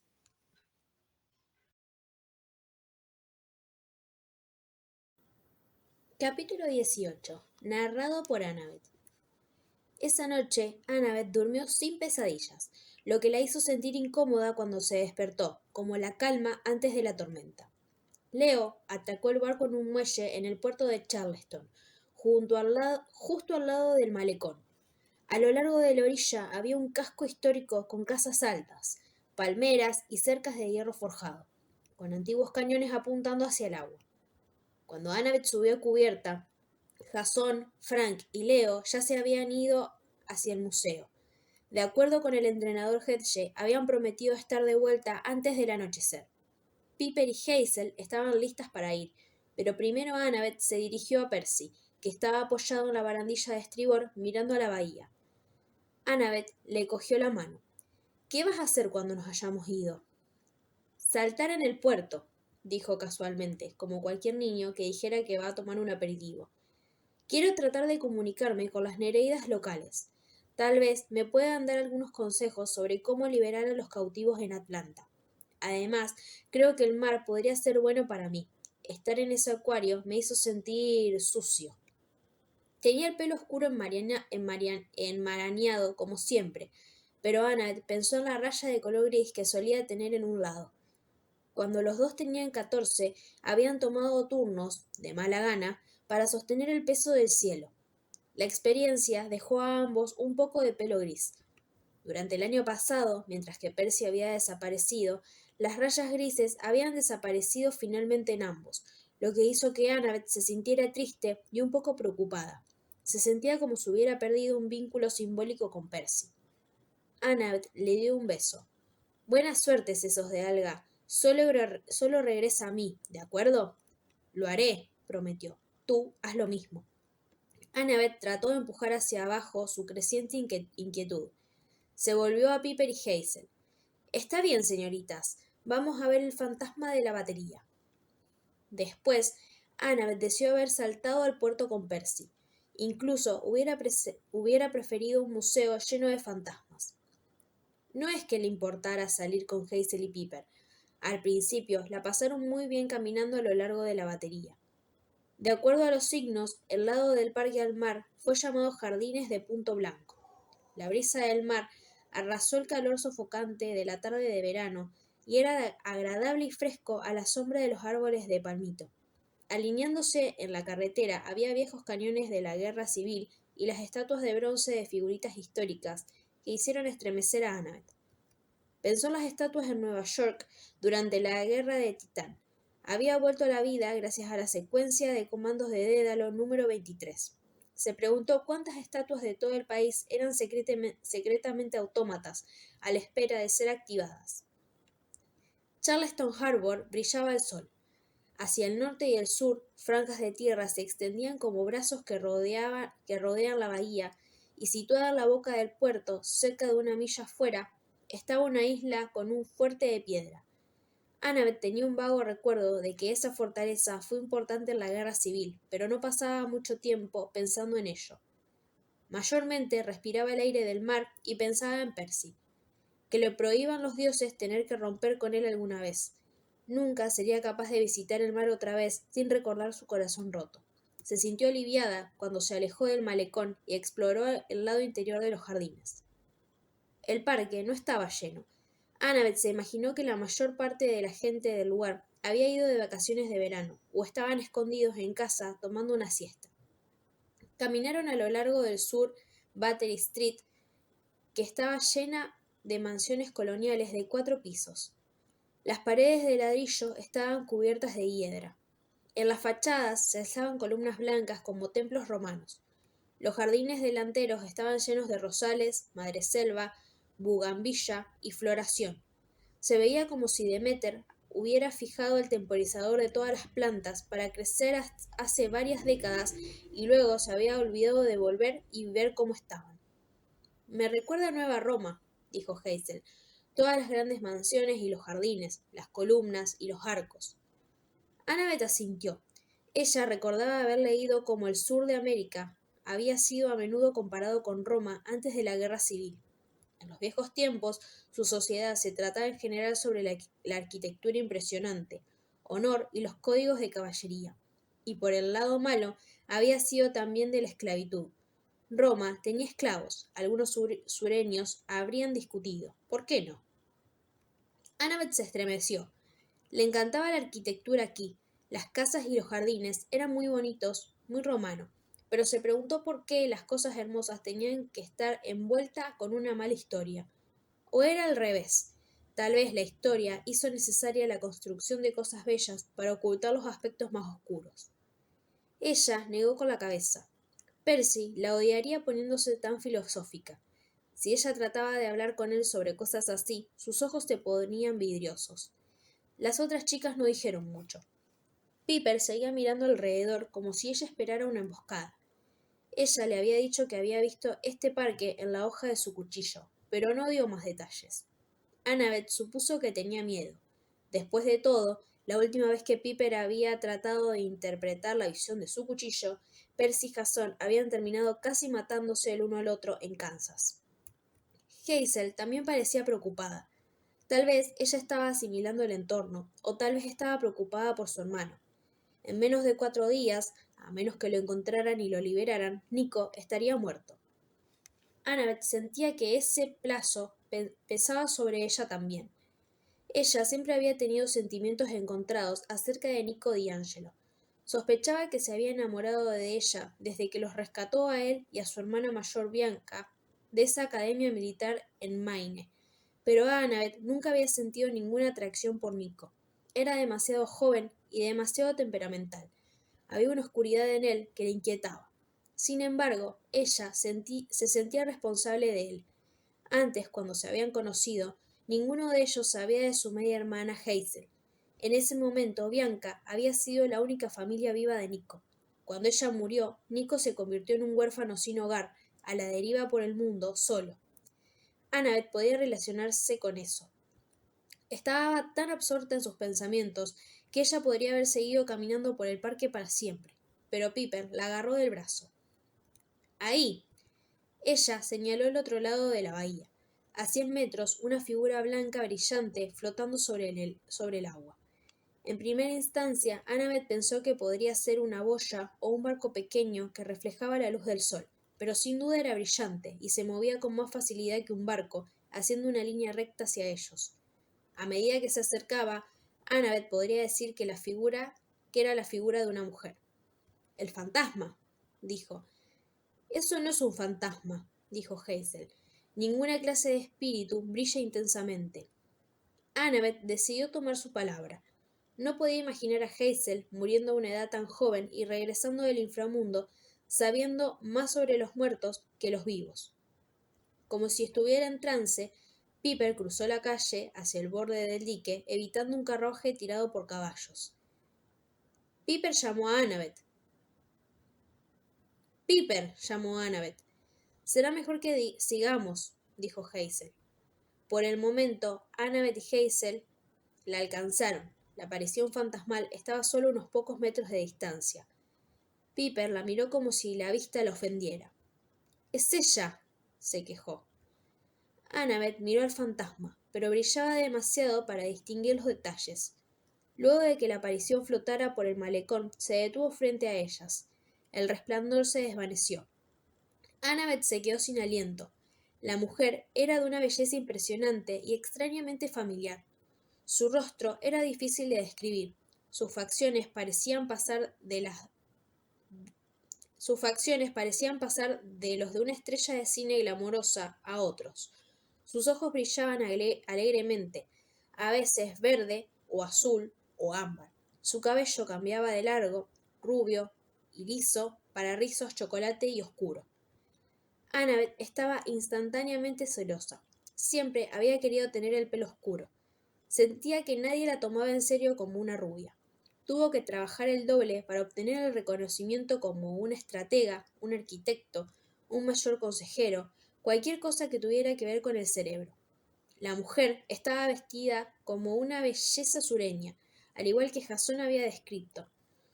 Capítulo 18. Narrado por Annabeth. Esa noche, Annabeth durmió sin pesadillas, lo que la hizo sentir incómoda cuando se despertó, como la calma antes de la tormenta. Leo atracó el barco en un muelle en el puerto de Charleston, justo al lado del malecón. A lo largo de la orilla había un casco histórico con casas altas, palmeras y cercas de hierro forjado, con antiguos cañones apuntando hacia el agua. Cuando Annabeth subió a cubierta, Jason, Frank y Leo ya se habían ido hacia el museo. De acuerdo con el entrenador Hedge, habían prometido estar de vuelta antes del anochecer. Piper y Hazel estaban listas para ir, pero primero Annabeth se dirigió a Percy, que estaba apoyado en la barandilla de estribor mirando a la bahía. Annabeth le cogió la mano. ¿Qué vas a hacer cuando nos hayamos ido? Saltar en el puerto, dijo casualmente, como cualquier niño que dijera que va a tomar un aperitivo. Quiero tratar de comunicarme con las nereidas locales. Tal vez me puedan dar algunos consejos sobre cómo liberar a los cautivos en Atlanta. Además, creo que el mar podría ser bueno para mí. Estar en ese acuario me hizo sentir sucio. Tenía el pelo oscuro enmarañado, como siempre, pero Annabeth pensó en la raya de color gris que solía tener en un lado. Cuando los dos tenían 14, habían tomado turnos, de mala gana, para sostener el peso del cielo. La experiencia dejó a ambos un poco de pelo gris. Durante el año pasado, mientras que Percy había desaparecido, las rayas grises habían desaparecido finalmente en ambos, lo que hizo que Annabeth se sintiera triste y un poco preocupada. Se sentía como si hubiera perdido un vínculo simbólico con Percy. Annabeth le dio un beso. Buena suerte, sesos de alga. Solo regresa a mí, ¿de acuerdo? Lo haré, prometió. Tú haz lo mismo. Annabeth trató de empujar hacia abajo su creciente inquietud. Se volvió a Piper y Hazel. Está bien, señoritas. Vamos a ver el fantasma de la batería. Después, Annabeth deseó haber saltado al puerto con Percy. Incluso hubiera preferido un museo lleno de fantasmas. No es que le importara salir con Hazel y Piper. Al principio la pasaron muy bien caminando a lo largo de la batería. De acuerdo a los signos, el lado del parque al mar fue llamado Jardines de Punto Blanco. La brisa del mar arrasó el calor sofocante de la tarde de verano y era agradable y fresco a la sombra de los árboles de palmito. Alineándose en la carretera había viejos cañones de la guerra civil y las estatuas de bronce de figuritas históricas que hicieron estremecer a Annabeth. Pensó en las estatuas en Nueva York durante la guerra de Titán. Había vuelto a la vida gracias a la secuencia de comandos de Dédalo número 23. Se preguntó cuántas estatuas de todo el país eran secretamente autómatas, a la espera de ser activadas. Charleston Harbor brillaba el sol. Hacia el norte y el sur, franjas de tierra se extendían como brazos que rodean la bahía, y situada en la boca del puerto, cerca de una milla afuera, estaba una isla con un fuerte de piedra. Annabeth tenía un vago recuerdo de que esa fortaleza fue importante en la guerra civil, pero no pasaba mucho tiempo pensando en ello. Mayormente respiraba el aire del mar y pensaba en Percy. Que le prohíban los dioses tener que romper con él alguna vez. Nunca sería capaz de visitar el mar otra vez sin recordar su corazón roto. Se sintió aliviada cuando se alejó del malecón y exploró el lado interior de los jardines. El parque no estaba lleno. Annabeth se imaginó que la mayor parte de la gente del lugar había ido de vacaciones de verano o estaban escondidos en casa tomando una siesta. Caminaron a lo largo del sur Battery Street, que estaba llena de mansiones coloniales de 4 pisos. Las paredes de ladrillo estaban cubiertas de hiedra. En las fachadas se alzaban columnas blancas como templos romanos. Los jardines delanteros estaban llenos de rosales, madreselva, bugambilla y floración. Se veía como si Demeter hubiera fijado el temporizador de todas las plantas para crecer hace varias décadas y luego se había olvidado de volver y ver cómo estaban. Me recuerda a Nueva Roma, dijo Hazel. Todas las grandes mansiones y los jardines, las columnas y los arcos. Annabeth asintió. Ella recordaba haber leído cómo el sur de América había sido a menudo comparado con Roma antes de la guerra civil. En los viejos tiempos, su sociedad se trataba en general sobre la arquitectura impresionante, honor y los códigos de caballería. Y por el lado malo, había sido también de la esclavitud. Roma tenía esclavos. Algunos sureños habrían discutido. ¿Por qué no? Annabeth se estremeció. Le encantaba la arquitectura aquí. Las casas y los jardines eran muy bonitos, muy romanos, pero se preguntó por qué las cosas hermosas tenían que estar envueltas con una mala historia. O era al revés. Tal vez la historia hizo necesaria la construcción de cosas bellas para ocultar los aspectos más oscuros. Ella negó con la cabeza. Percy la odiaría poniéndose tan filosófica. Si ella trataba de hablar con él sobre cosas así, sus ojos se ponían vidriosos. Las otras chicas no dijeron mucho. Piper seguía mirando alrededor como si ella esperara una emboscada. Ella le había dicho que había visto este parque en la hoja de su cuchillo, pero no dio más detalles. Annabeth supuso que tenía miedo. Después de todo, la última vez que Piper había tratado de interpretar la visión de su cuchillo, Percy y Jason habían terminado casi matándose el uno al otro en Kansas. Hazel también parecía preocupada. Tal vez ella estaba asimilando el entorno, o tal vez estaba preocupada por su hermano. En menos de 4 días, a menos que lo encontraran y lo liberaran, Nico estaría muerto. Annabeth sentía que ese plazo pesaba sobre ella también. Ella siempre había tenido sentimientos encontrados acerca de Nico D'Angelo. Sospechaba que se había enamorado de ella desde que los rescató a él y a su hermana mayor Bianca de esa academia militar en Maine, pero Annabeth nunca había sentido ninguna atracción por Nico. Era demasiado joven y demasiado temperamental. Había una oscuridad en él que le inquietaba. Sin embargo, ella se sentía responsable de él. Antes, cuando se habían conocido, ninguno de ellos sabía de su media hermana Hazel. En ese momento, Bianca había sido la única familia viva de Nico. Cuando ella murió, Nico se convirtió en un huérfano sin hogar, a la deriva por el mundo, solo. Annabeth podía relacionarse con eso. Estaba tan absorta en sus pensamientos que ella podría haber seguido caminando por el parque para siempre, pero Piper la agarró del brazo. ¡Ahí! Ella señaló el otro lado de la bahía. A 100 metros, una figura blanca brillante flotando sobre el agua. En primera instancia, Annabeth pensó que podría ser una boya o un barco pequeño que reflejaba la luz del sol, pero sin duda era brillante y se movía con más facilidad que un barco, haciendo una línea recta hacia ellos. A medida que se acercaba, Annabeth podría decir que era la figura de una mujer. «El fantasma», dijo. «Eso no es un fantasma», dijo Hazel. «Ninguna clase de espíritu brilla intensamente». Annabeth decidió tomar su palabra. No podía imaginar a Hazel muriendo a una edad tan joven y regresando del inframundo, sabiendo más sobre los muertos que los vivos. Como si estuviera en trance, Piper cruzó la calle hacia el borde del dique, evitando un carruaje tirado por caballos. Piper llamó a Annabeth. «Piper», llamó Annabeth. «Será mejor que sigamos», dijo Hazel. Por el momento, Annabeth y Hazel la alcanzaron. La aparición fantasmal estaba solo a unos pocos metros de distancia. Piper la miró como si la vista la ofendiera. «Es ella», se quejó. Annabeth miró al fantasma, pero brillaba demasiado para distinguir los detalles. Luego de que la aparición flotara por el malecón, se detuvo frente a ellas. El resplandor se desvaneció. Annabeth se quedó sin aliento. La mujer era de una belleza impresionante y extrañamente familiar. Su rostro era difícil de describir. Sus facciones parecían pasar de los de una estrella de cine glamorosa a otros. Sus ojos brillaban alegremente, a veces verde o azul o ámbar. Su cabello cambiaba de largo, rubio y liso para rizos chocolate y oscuro. Annabeth estaba instantáneamente celosa. Siempre había querido tener el pelo oscuro. Sentía que nadie la tomaba en serio como una rubia. Tuvo que trabajar el doble para obtener el reconocimiento como una estratega, un arquitecto, un mayor consejero, cualquier cosa que tuviera que ver con el cerebro. La mujer estaba vestida como una belleza sureña, al igual que Jasón había descrito.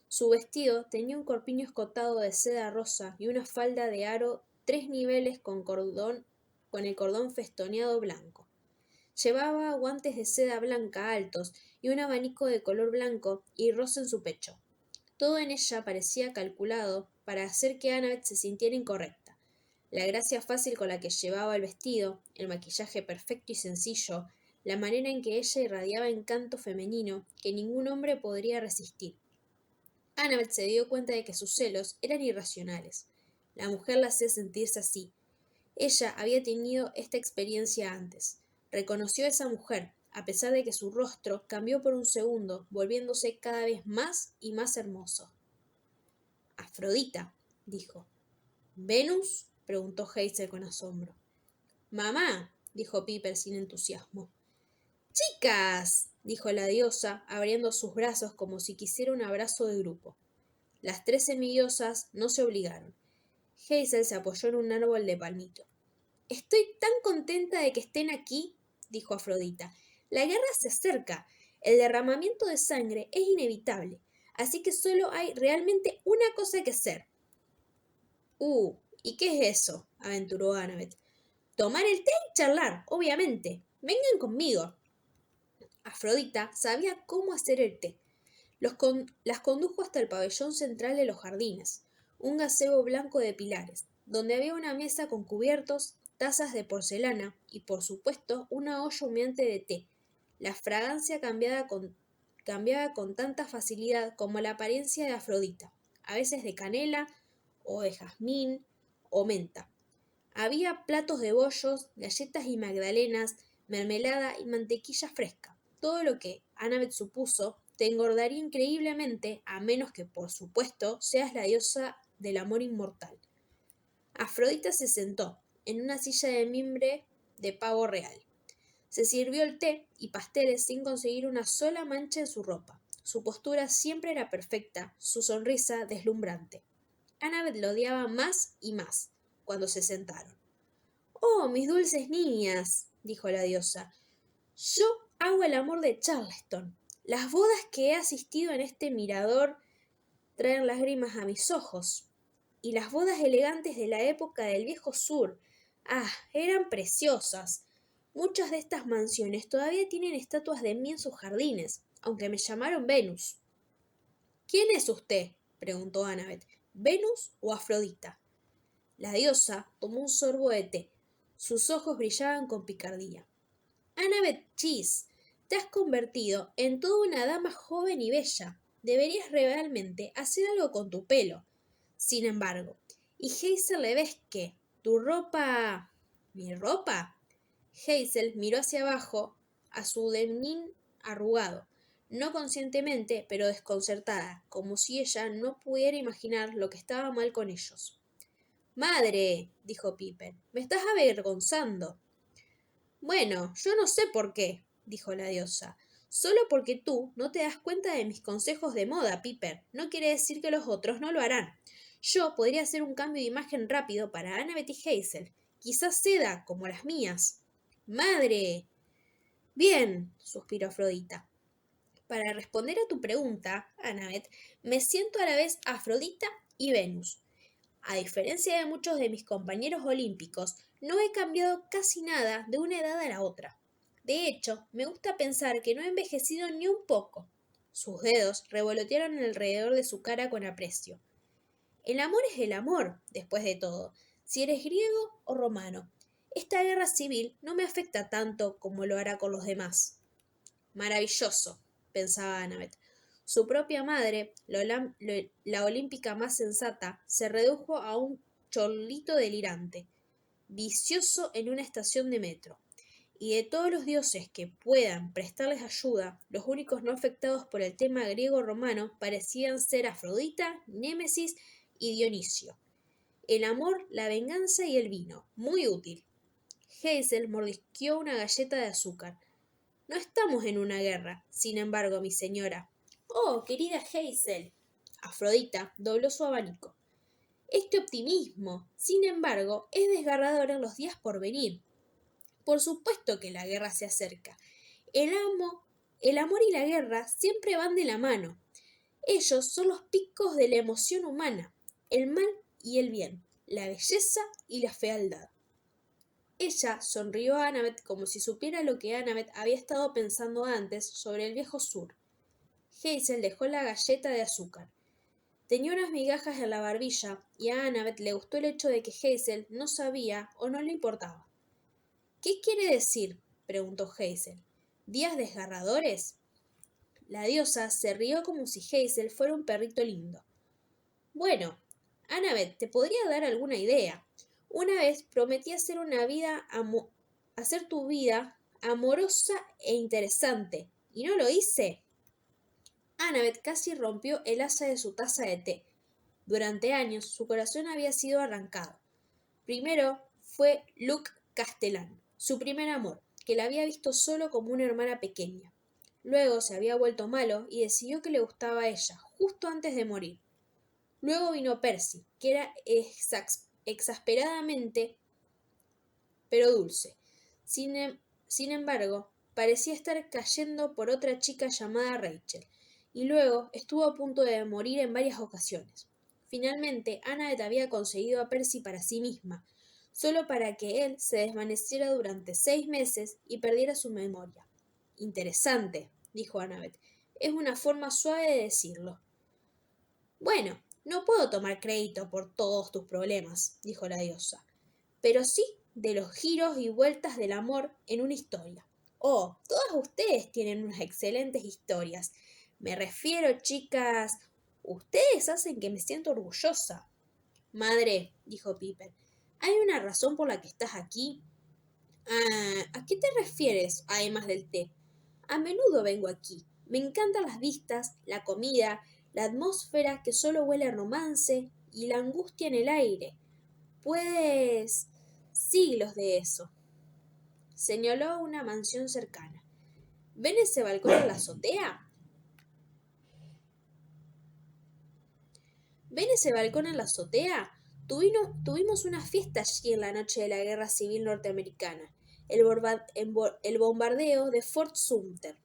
Su vestido tenía un corpiño escotado de seda rosa y una falda de aro 3 niveles con el cordón festoneado blanco. Llevaba guantes de seda blanca altos y un abanico de color blanco y rosa en su pecho. Todo en ella parecía calculado para hacer que Annabeth se sintiera incorrecta. La gracia fácil con la que llevaba el vestido, el maquillaje perfecto y sencillo, la manera en que ella irradiaba encanto femenino que ningún hombre podría resistir. Annabeth se dio cuenta de que sus celos eran irracionales. La mujer la hacía sentirse así. Ella había tenido esta experiencia antes. Reconoció a esa mujer, a pesar de que su rostro cambió por un segundo, volviéndose cada vez más y más hermoso. «Afrodita», dijo. «¿Venus?», preguntó Hazel con asombro. «Mamá», dijo Piper sin entusiasmo. «¡Chicas!», dijo la diosa, abriendo sus brazos como si quisiera un abrazo de grupo. Las 3 semidiosas no se obligaron. Hazel se apoyó en un árbol de palmito. «Estoy tan contenta de que estén aquí», dijo Afrodita. «La guerra se acerca. El derramamiento de sangre es inevitable. Así que solo hay realmente una cosa que hacer». ¿Y qué es eso?», aventuró Annabeth. «Tomar el té y charlar, obviamente. Vengan conmigo». Afrodita sabía cómo hacer el té. Las condujo hasta el pabellón central de los jardines, un gazebo blanco de pilares, donde había una mesa con cubiertos, tazas de porcelana y, por supuesto, una olla humeante de té. La fragancia cambiaba con tanta facilidad como la apariencia de Afrodita, a veces de canela, o de jazmín, o menta. Había platos de bollos, galletas y magdalenas, mermelada y mantequilla fresca. Todo lo que Annabeth supuso te engordaría increíblemente, a menos que, por supuesto, seas la diosa del amor inmortal. Afrodita se sentó en una silla de mimbre de pavo real. Se sirvió el té y pasteles sin conseguir una sola mancha en su ropa. Su postura siempre era perfecta, su sonrisa deslumbrante. Annabeth lo odiaba más y más cuando se sentaron. «Oh, mis dulces niñas», dijo la diosa, «yo hago el amor de Charleston. Las bodas que he asistido en este mirador traen lágrimas a mis ojos. Y las bodas elegantes de la época del viejo sur. Ah, eran preciosas. Muchas de estas mansiones todavía tienen estatuas de mí en sus jardines, aunque me llamaron Venus». «¿Quién es usted?», preguntó Annabeth. «¿Venus o Afrodita?». La diosa tomó un sorbo de té. Sus ojos brillaban con picardía. «Annabeth Cheese, te has convertido en toda una dama joven y bella. Deberías realmente hacer algo con tu pelo. Sin embargo, y Hazel le ves que tu ropa... ¿Mi ropa?». Hazel miró hacia abajo a su denim arrugado, no conscientemente, pero desconcertada, como si ella no pudiera imaginar lo que estaba mal con ellos. «Madre», dijo Pippen, «me estás avergonzando». «Bueno, yo no sé por qué», dijo la diosa. «Solo porque tú no te das cuenta de mis consejos de moda, Piper, no quiere decir que los otros no lo harán. Yo podría hacer un cambio de imagen rápido para Annabeth y Hazel, quizás seda como las mías». «¡Madre!». «Bien», suspiró Afrodita. «Para responder a tu pregunta, Annabeth, me siento a la vez Afrodita y Venus. A diferencia de muchos de mis compañeros olímpicos, no he cambiado casi nada de una edad a la otra. De hecho, me gusta pensar que no he envejecido ni un poco». Sus dedos revolotearon alrededor de su cara con aprecio. «El amor es el amor, después de todo, si eres griego o romano. Esta guerra civil no me afecta tanto como lo hará con los demás». «Maravilloso», pensaba Annabeth. Su propia madre, la olímpica más sensata, se redujo a un chorlito delirante, vicioso en una estación de metro. Y de todos los dioses que puedan prestarles ayuda, los únicos no afectados por el tema griego-romano parecían ser Afrodita, Némesis y Dionisio. El amor, la venganza y el vino. Muy útil. Hazel mordisqueó una galleta de azúcar. «No estamos en una guerra, sin embargo, mi señora». «Oh, querida Hazel». Afrodita dobló su abanico. «Este optimismo, sin embargo, es desgarrador en los días por venir. Por supuesto que la guerra se acerca. El amor y la guerra siempre van de la mano. Ellos son los picos de la emoción humana, el mal y el bien, la belleza y la fealdad». Ella sonrió a Annabeth como si supiera lo que Annabeth había estado pensando antes sobre el viejo sur. Hazel dejó la galleta de azúcar. Tenía unas migajas en la barbilla y a Annabeth le gustó el hecho de que Hazel no sabía o no le importaba. «¿Qué quiere decir?», preguntó Hazel. «¿Días desgarradores?». La diosa se rió como si Hazel fuera un perrito lindo. «Bueno, Annabeth, te podría dar alguna idea. Una vez prometí hacer hacer tu vida amorosa e interesante, ¿y no lo hice?». Annabeth casi rompió el asa de su taza de té. Durante años su corazón había sido arrancado. Primero fue Luke Castellan, su primer amor, que la había visto solo como una hermana pequeña. Luego se había vuelto malo y decidió que le gustaba a ella, justo antes de morir. Luego vino Percy, que era exasperadamente pero dulce. Sin embargo, parecía estar cayendo por otra chica llamada Rachel, y luego estuvo a punto de morir en varias ocasiones. Finalmente, Annabeth había conseguido a Percy para sí misma, solo para que él se desvaneciera durante 6 meses y perdiera su memoria. «Interesante», dijo Annabeth. «Es una forma suave de decirlo». «Bueno, no puedo tomar crédito por todos tus problemas», dijo la diosa, «pero sí de los giros y vueltas del amor en una historia. Oh, todas ustedes tienen unas excelentes historias. Me refiero, chicas, ustedes hacen que me sienta orgullosa». «Madre», dijo Piper, «¿hay una razón por la que estás aquí?». ¿A qué te refieres, además del té?». «A menudo vengo aquí. Me encantan las vistas, la comida, la atmósfera que solo huele a romance y la angustia en el aire. Pues... siglos de eso». Señaló a una mansión cercana. ¿Ven ese balcón en la azotea? ¿Ven ese balcón en la azotea? Tuvimos una fiesta allí en la noche de la Guerra Civil Norteamericana, el bombardeo de Fort Sumter.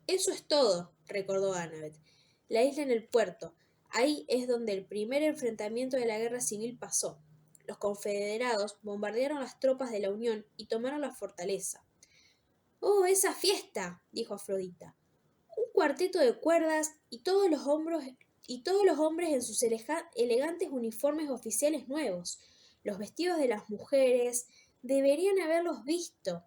Eso es todo, recordó Annabeth. La isla en el puerto. Ahí es donde el primer enfrentamiento de la Guerra Civil pasó. Los confederados bombardearon las tropas de la Unión y tomaron la fortaleza. ¡Oh, esa fiesta! Dijo Afrodita. Un cuarteto de cuerdas y todos los hombres en sus elegantes uniformes oficiales nuevos. Los vestidos de las mujeres deberían haberlos visto.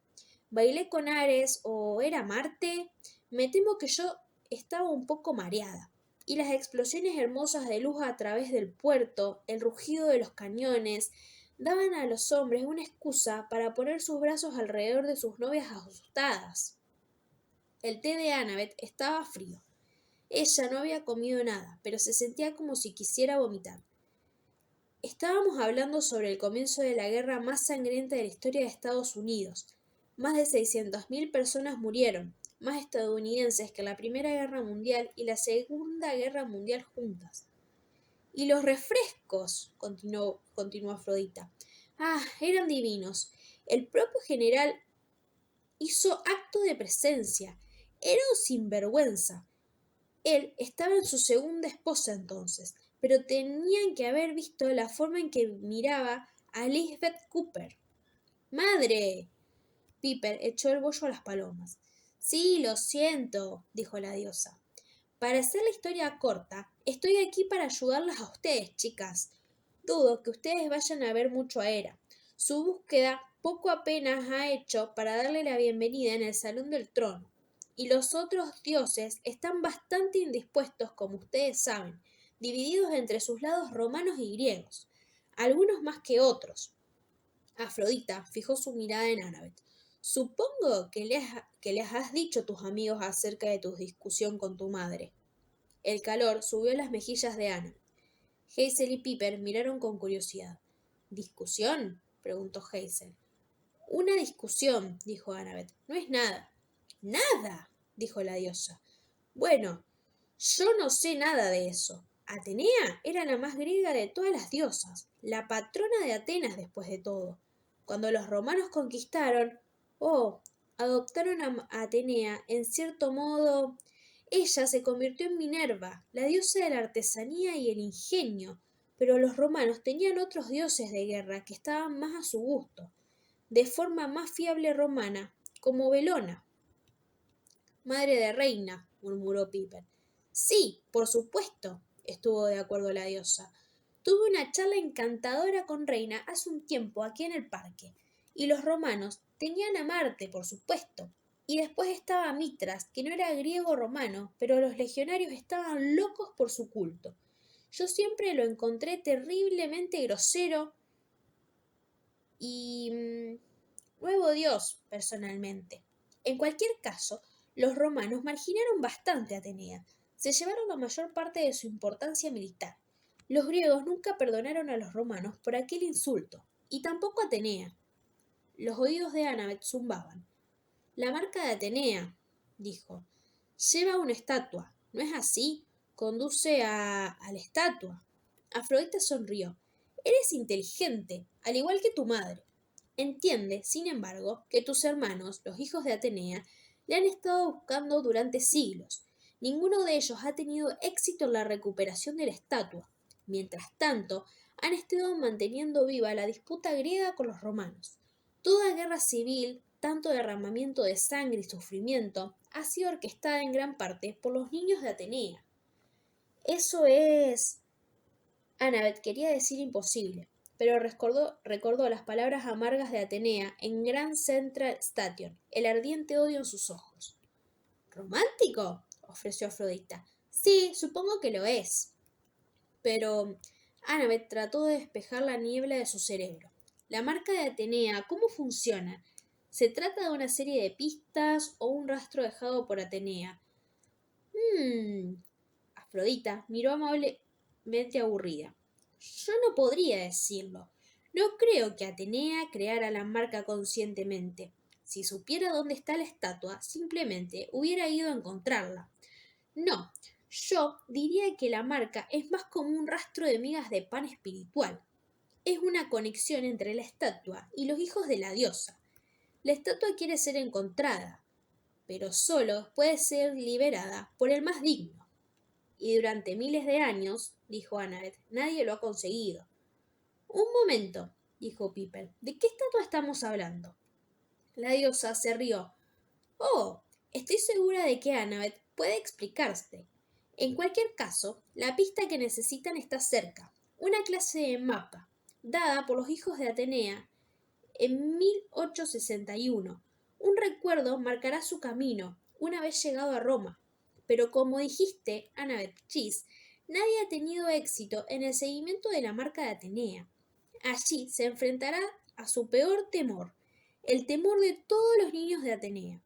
Bailé con Ares o era Marte. Me temo que yo estaba un poco mareada. Y las explosiones hermosas de luz a través del puerto, el rugido de los cañones, daban a los hombres una excusa para poner sus brazos alrededor de sus novias asustadas. El té de Annabeth estaba frío. Ella no había comido nada, pero se sentía como si quisiera vomitar. Estábamos hablando sobre el comienzo de la guerra más sangrienta de la historia de Estados Unidos. Más de 600.000 personas murieron, más estadounidenses que en la Primera Guerra Mundial y la Segunda Guerra Mundial juntas. Y los refrescos, continuó Afrodita. Ah, eran divinos. El propio general hizo acto de presencia. Era un sinvergüenza. Él estaba en su segunda esposa entonces, pero tenían que haber visto la forma en que miraba a Elizabeth Cooper. ¡Madre! Piper echó el bollo a las palomas. Sí, lo siento, dijo la diosa. Para hacer la historia corta, estoy aquí para ayudarlas a ustedes, chicas. Dudo que ustedes vayan a ver mucho a Hera. Su búsqueda poco apenas ha hecho para darle la bienvenida en el Salón del Trono. Y los otros dioses están bastante indispuestos, como ustedes saben, divididos entre sus lados romanos y griegos, algunos más que otros. Afrodita fijó su mirada en Annabeth. Supongo que les has dicho a tus amigos acerca de tu discusión con tu madre. El calor subió a las mejillas de Annabeth. Hazel y Piper miraron con curiosidad. ¿Discusión? Preguntó Hazel. Una discusión, dijo Annabeth. No es nada. Nada, dijo la diosa. Bueno, yo no sé nada de eso. Atenea era la más griega de todas las diosas, la patrona de Atenas después de todo. Cuando los romanos conquistaron, adoptaron a Atenea, en cierto modo, ella se convirtió en Minerva, la diosa de la artesanía y el ingenio, pero los romanos tenían otros dioses de guerra que estaban más a su gusto, de forma más fiable romana, como Belona. Madre de reina, murmuró Piper. Sí, por supuesto, estuvo de acuerdo la diosa. Tuve una charla encantadora con Reina hace un tiempo aquí en el parque, y los romanos tenían a Marte, por supuesto, y después estaba Mitras, que no era griego romano, pero los legionarios estaban locos por su culto. Yo siempre lo encontré terriblemente grosero y nuevo dios, personalmente. En cualquier caso, los romanos marginaron bastante a Atenea, se llevaron la mayor parte de su importancia militar. Los griegos nunca perdonaron a los romanos por aquel insulto, y tampoco a Atenea. Los oídos de Annabeth zumbaban. La marca de Atenea, dijo, lleva una estatua, ¿no es así? Conduce a la estatua. Afrodita sonrió. Eres inteligente, al igual que tu madre. Entiende, sin embargo, que tus hermanos, los hijos de Atenea, le han estado buscando durante siglos. Ninguno de ellos ha tenido éxito en la recuperación de la estatua. Mientras tanto, han estado manteniendo viva la disputa griega con los romanos. Toda guerra civil, tanto derramamiento de sangre y sufrimiento, ha sido orquestada en gran parte por los niños de Atenea. Eso es... Annabeth quería decir imposible, pero recordó las palabras amargas de Atenea en Grand Central Station, el ardiente odio en sus ojos. ¿Romántico? Ofreció Afrodita. Sí, supongo que lo es. Pero Annabeth trató de despejar la niebla de su cerebro. La marca de Atenea, ¿cómo funciona? ¿Se trata de una serie de pistas o un rastro dejado por Atenea? Afrodita miró amablemente aburrida. Yo no podría decirlo. No creo que Atenea creara la marca conscientemente. Si supiera dónde está la estatua, simplemente hubiera ido a encontrarla. No, yo diría que la marca es más como un rastro de migas de pan espiritual. Es una conexión entre la estatua y los hijos de la diosa. La estatua quiere ser encontrada, pero solo puede ser liberada por el más digno. Y durante miles de años, dijo Annabeth, nadie lo ha conseguido. Un momento, dijo Piper, ¿de qué estatua estamos hablando? La diosa se rió. Oh, estoy segura de que Annabeth puede explicarse. En cualquier caso, la pista que necesitan está cerca, una clase de mapa, dada por los hijos de Atenea en 1861. Un recuerdo marcará su camino una vez llegado a Roma. Pero como dijiste, Annabeth Chis, nadie ha tenido éxito en el seguimiento de la marca de Atenea. Allí se enfrentará a su peor temor, el temor de todos los niños de Atenea.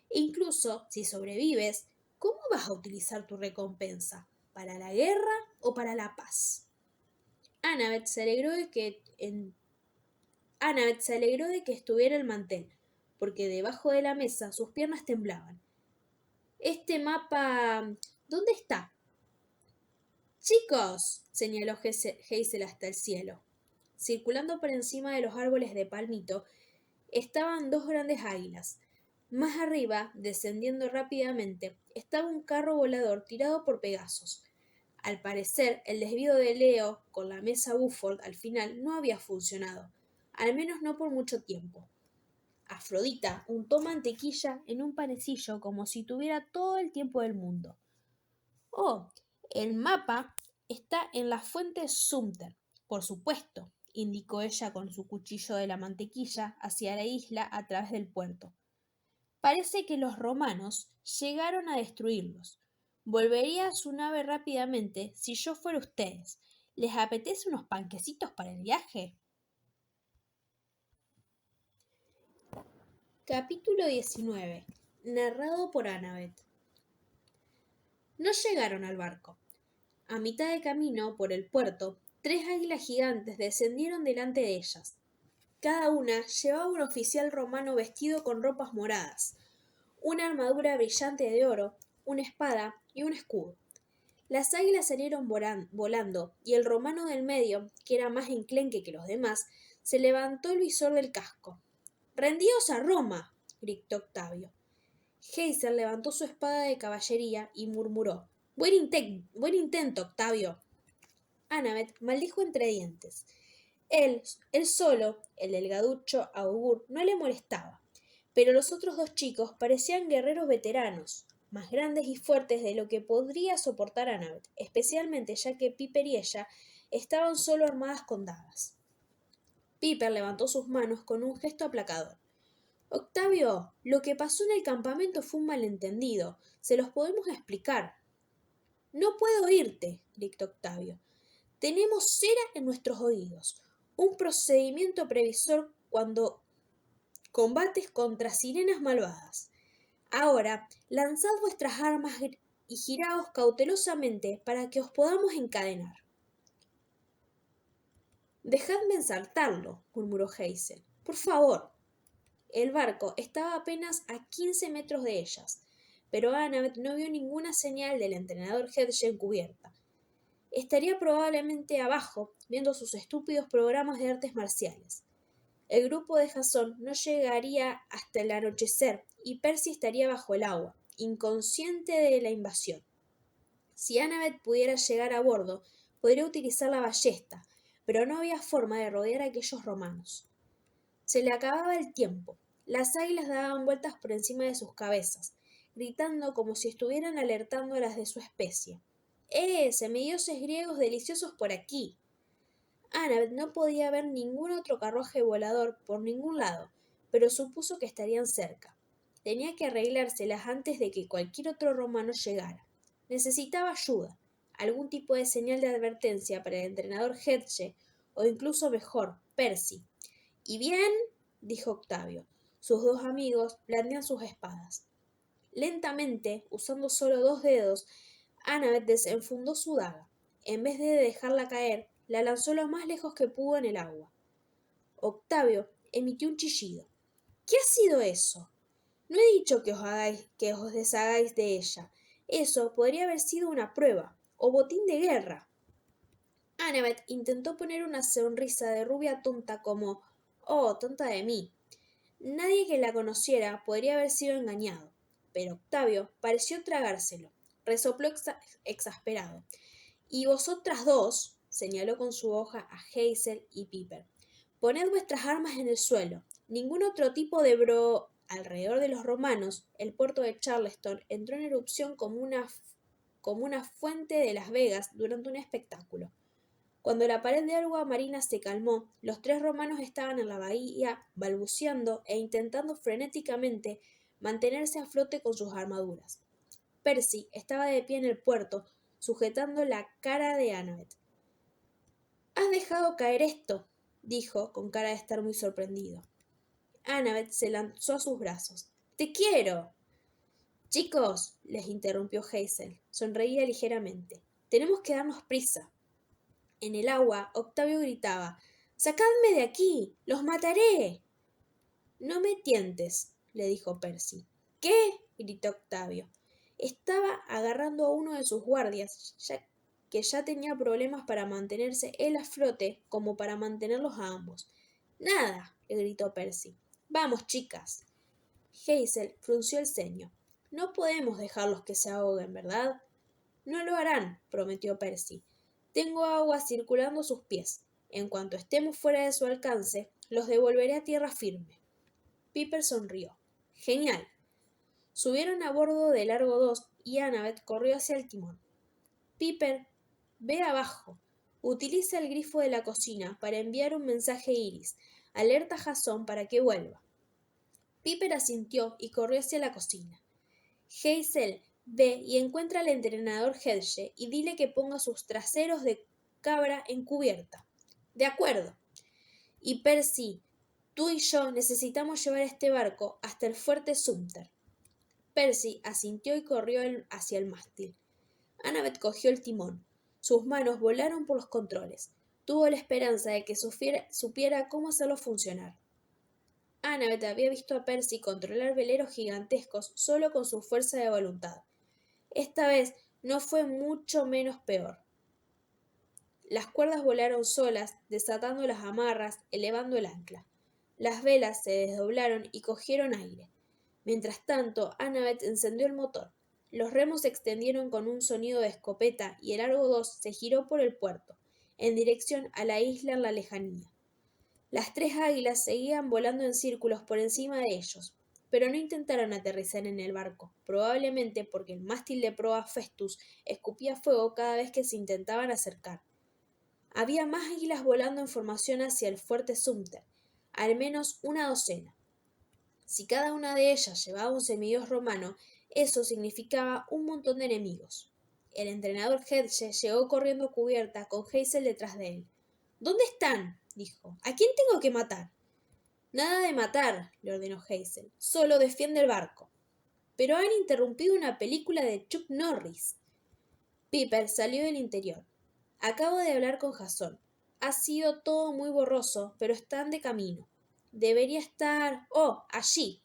E incluso si sobrevives, ¿cómo vas a utilizar tu recompensa? ¿Para la guerra o para la paz? Annabeth se alegró de que estuviera el mantel, porque debajo de la mesa sus piernas temblaban. Este mapa... ¿Dónde está? Chicos, señaló Hazel hasta el cielo. Circulando por encima de los árboles de palmito, estaban dos grandes águilas. Más arriba, descendiendo rápidamente, estaba un carro volador tirado por Pegasos. Al parecer, el desvío de Leo con la mesa Buford al final no había funcionado, al menos no por mucho tiempo. Afrodita untó mantequilla en un panecillo como si tuviera todo el tiempo del mundo. Oh, el mapa está en la fuente Sumter, por supuesto, indicó ella con su cuchillo de la mantequilla hacia la isla a través del puerto. Parece que los romanos llegaron a destruirlos. Volvería a su nave rápidamente si yo fuera ustedes. ¿Les apetece unos panquecitos para el viaje? Capítulo 19. Narrado por Annabeth. No llegaron al barco. A mitad de camino por el puerto, tres águilas gigantes descendieron delante de ellas. Cada una llevaba un oficial romano vestido con ropas moradas, una armadura brillante de oro, una espada y un escudo. Las águilas salieron volando, y el romano del medio, que era más enclenque que los demás, se levantó el visor del casco. ¡Rendíos a Roma! Gritó Octavio. Hazel levantó su espada de caballería y murmuró: Buen intento, Octavio. Annabeth maldijo entre dientes. Él solo, el delgaducho Augur, no le molestaba, pero los otros dos chicos parecían guerreros veteranos, más grandes y fuertes de lo que podría soportar Annabeth, especialmente ya que Piper y ella estaban solo armadas con dagas. Piper levantó sus manos con un gesto aplacador. Octavio, lo que pasó en el campamento fue un malentendido. Se los podemos explicar. No puedo oírte, gritó Octavio. Tenemos cera en nuestros oídos. Un procedimiento previsor cuando combates contra sirenas malvadas. Ahora, lanzad vuestras armas y giraos cautelosamente para que os podamos encadenar. Dejadme ensartarlo, murmuró Hazel. Por favor. El barco estaba apenas a 15 metros de ellas, pero Annabeth no vio ninguna señal del entrenador Hedge en cubierta. Estaría probablemente abajo, viendo sus estúpidos programas de artes marciales. El grupo de Jasón no llegaría hasta el anochecer y Percy estaría bajo el agua, inconsciente de la invasión. Si Annabeth pudiera llegar a bordo, podría utilizar la ballesta, pero no había forma de rodear a aquellos romanos. Se le acababa el tiempo. Las águilas daban vueltas por encima de sus cabezas, gritando como si estuvieran alertando a las de su especie. Semidioses griegos deliciosos por aquí! Annabeth no podía ver ningún otro carruaje volador por ningún lado, pero supuso que estarían cerca. Tenía que arreglárselas antes de que cualquier otro romano llegara. Necesitaba ayuda, algún tipo de señal de advertencia para el entrenador Hedge, o incluso mejor, Percy. ¿Y bien? Dijo Octavio. Sus dos amigos blandían sus espadas. Lentamente, usando solo dos dedos, Annabeth desenfundó su daga. En vez de dejarla caer, la lanzó lo más lejos que pudo en el agua. Octavio emitió un chillido. ¿Qué ha sido eso? No he dicho que os deshagáis de ella. Eso podría haber sido una prueba, o botín de guerra. Annabeth intentó poner una sonrisa de rubia tonta como «Oh, tonta de mí». Nadie que la conociera podría haber sido engañado. Pero Octavio pareció tragárselo. Resopló exasperado. «Y vosotras dos», señaló con su hoja a Hazel y Piper, «poned vuestras armas en el suelo. Ningún otro tipo de Alrededor de los romanos, el puerto de Charleston entró en erupción como una fuente de Las Vegas durante un espectáculo. Cuando la pared de agua marina se calmó, los 3 romanos estaban en la bahía balbuceando e intentando frenéticamente mantenerse a flote con sus armaduras. Percy estaba de pie en el puerto, sujetando la cara de Annabeth. «¿Has dejado caer esto?», dijo, con cara de estar muy sorprendido. Annabeth se lanzó a sus brazos. «¡Te quiero!». «Chicos», les interrumpió Hazel, sonreía ligeramente, «tenemos que darnos prisa». En el agua, Octavio gritaba: «¡Sacadme de aquí! ¡Los mataré!». «No me tientes», le dijo Percy. «¿Qué?», gritó Octavio. Estaba agarrando a uno de sus guardias, que ya tenía problemas para mantenerse él a flote como para mantenerlos a ambos. «Nada», le gritó Percy. «Vamos, chicas». Hazel frunció el ceño. «No podemos dejarlos que se ahoguen, ¿verdad?». «No lo harán», prometió Percy. «Tengo agua circulando a sus pies. En cuanto estemos fuera de su alcance, los devolveré a tierra firme». Piper sonrió. «Genial». Subieron a bordo del Largo 2 y Annabeth corrió hacia el timón. «Piper, ve abajo. Utiliza el grifo de la cocina para enviar un mensaje a Iris. Alerta a Jason para que vuelva». Piper asintió y corrió hacia la cocina. «Hazel, ve y encuentra al entrenador Hedge y dile que ponga sus traseros de cabra en cubierta». «De acuerdo». «Y Percy, tú y yo necesitamos llevar este barco hasta el fuerte Sumter». Percy asintió y corrió hacia el mástil. Annabeth cogió el timón. Sus manos volaron por los controles. Tuvo la esperanza de que supiera cómo hacerlo funcionar. Annabeth había visto a Percy controlar veleros gigantescos solo con su fuerza de voluntad. Esta vez no fue mucho menos peor. Las cuerdas volaron solas, desatando las amarras, elevando el ancla. Las velas se desdoblaron y cogieron aire. Mientras tanto, Annabeth encendió el motor. Los remos se extendieron con un sonido de escopeta y el Largo 2 se giró por el puerto, en dirección a la isla en la lejanía. Las 3 águilas seguían volando en círculos por encima de ellos, pero no intentaron aterrizar en el barco, probablemente porque el mástil de proa Festus escupía fuego cada vez que se intentaban acercar. Había más águilas volando en formación hacia el fuerte Sumter, al menos una docena. Si cada una de ellas llevaba un semidiós romano, eso significaba un montón de enemigos. El entrenador Hedge llegó corriendo a cubierta con Hazel detrás de él. «¿Dónde están?», dijo. «¿A quién tengo que matar?». «Nada de matar», le ordenó Hazel. «Solo defiende el barco». «Pero han interrumpido una película de Chuck Norris». Piper salió del interior. «Acabo de hablar con Jason. Ha sido todo muy borroso, pero están de camino. Debería estar... ¡Oh! Allí».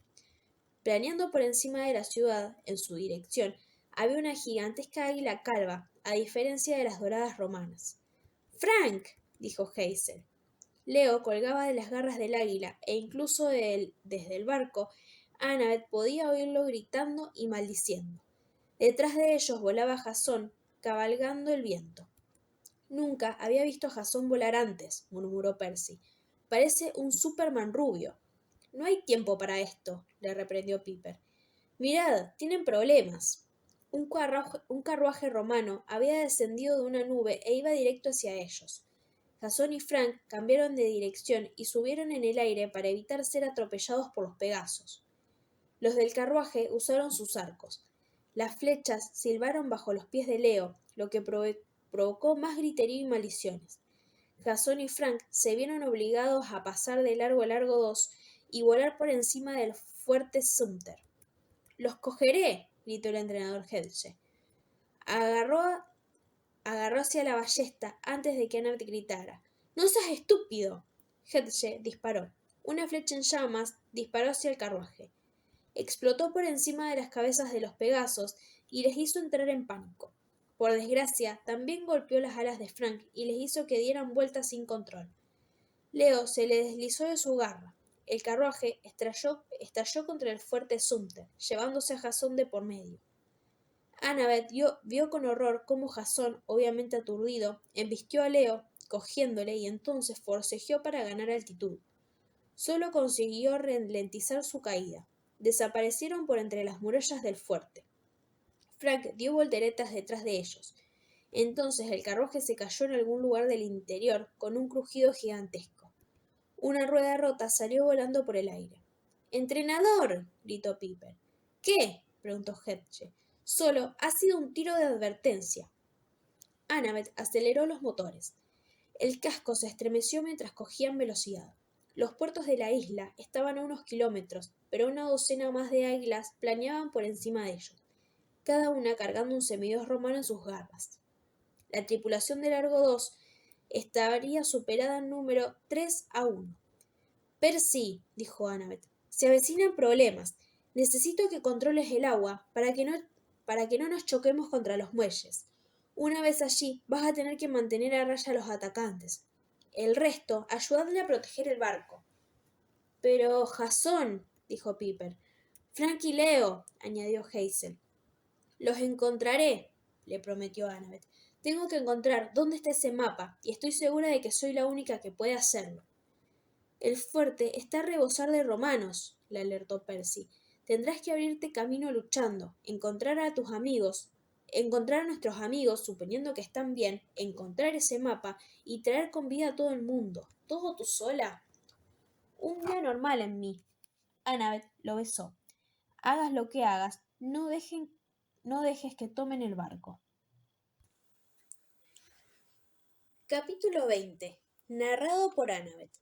Planeando por encima de la ciudad, en su dirección, había una gigantesca águila calva, a diferencia de las doradas romanas. «¡Frank!», dijo Hazel. Leo colgaba de las garras del águila, e incluso desde el barco, Annabeth podía oírlo gritando y maldiciendo. Detrás de ellos volaba Jasón, cabalgando el viento. «Nunca había visto a Jasón volar antes», murmuró Percy. «Parece un Superman rubio». «No hay tiempo para esto», le reprendió Piper. «Mirad, tienen problemas». Un carruaje romano había descendido de una nube e iba directo hacia ellos. Jasón y Frank cambiaron de dirección y subieron en el aire para evitar ser atropellados por los Pegasos. Los del carruaje usaron sus arcos. Las flechas silbaron bajo los pies de Leo, lo que provocó más griterío y maldiciones. Jasón y Frank se vieron obligados a pasar de largo a Largo 2 y volar por encima del fuerte Sumter. «¡Los cogeré!», gritó el entrenador Hedge. Agarró hacia la ballesta antes de que Annabeth gritara. «¡No seas estúpido!». Hedge disparó. Una flecha en llamas disparó hacia el carruaje. Explotó por encima de las cabezas de los Pegasos y les hizo entrar en pánico. Por desgracia, también golpeó las alas de Frank y les hizo que dieran vueltas sin control. Leo se le deslizó de su garra. El carruaje estalló contra el fuerte Sumter, llevándose a Jasón de por medio. Annabeth vio con horror cómo Jasón, obviamente aturdido, embistió a Leo, cogiéndole, y entonces forcejeó para ganar altitud. Solo consiguió ralentizar su caída. Desaparecieron por entre las murallas del fuerte. Frank dio volteretas detrás de ellos. Entonces el carruaje se cayó en algún lugar del interior con un crujido gigantesco. Una rueda rota salió volando por el aire. ¡Entrenador! Gritó Piper. ¿Qué? Preguntó Hedge. Solo ha sido un tiro de advertencia. Annabeth aceleró los motores. El casco se estremeció mientras cogían velocidad. Los puertos de la isla estaban a unos kilómetros, pero una docena más de águilas planeaban por encima de ellos, cada una cargando un semidiós romano en sus garras. La tripulación del Largo 2 estaría superada en número 3-1. Percy, dijo Annabeth, se avecinan problemas. Necesito que controles el agua para que no nos choquemos contra los muelles. Una vez allí, vas a tener que mantener a raya a los atacantes. El resto, ayudadle a proteger el barco. Pero, Jasón, dijo Piper. Frank y Leo, añadió Hazel. Los encontraré, le prometió Annabeth. Tengo que encontrar dónde está ese mapa, y estoy segura de que soy la única que puede hacerlo. El fuerte está a rebosar de romanos, le alertó Percy. Tendrás que abrirte camino luchando, encontrar a nuestros amigos, suponiendo que están bien, encontrar ese mapa y traer con vida a todo el mundo. ¿Todo tú sola? Un día normal en mí. Annabeth lo besó. Hagas lo que hagas, no dejes que tomen el barco. Capítulo 20. Narrado por Annabeth.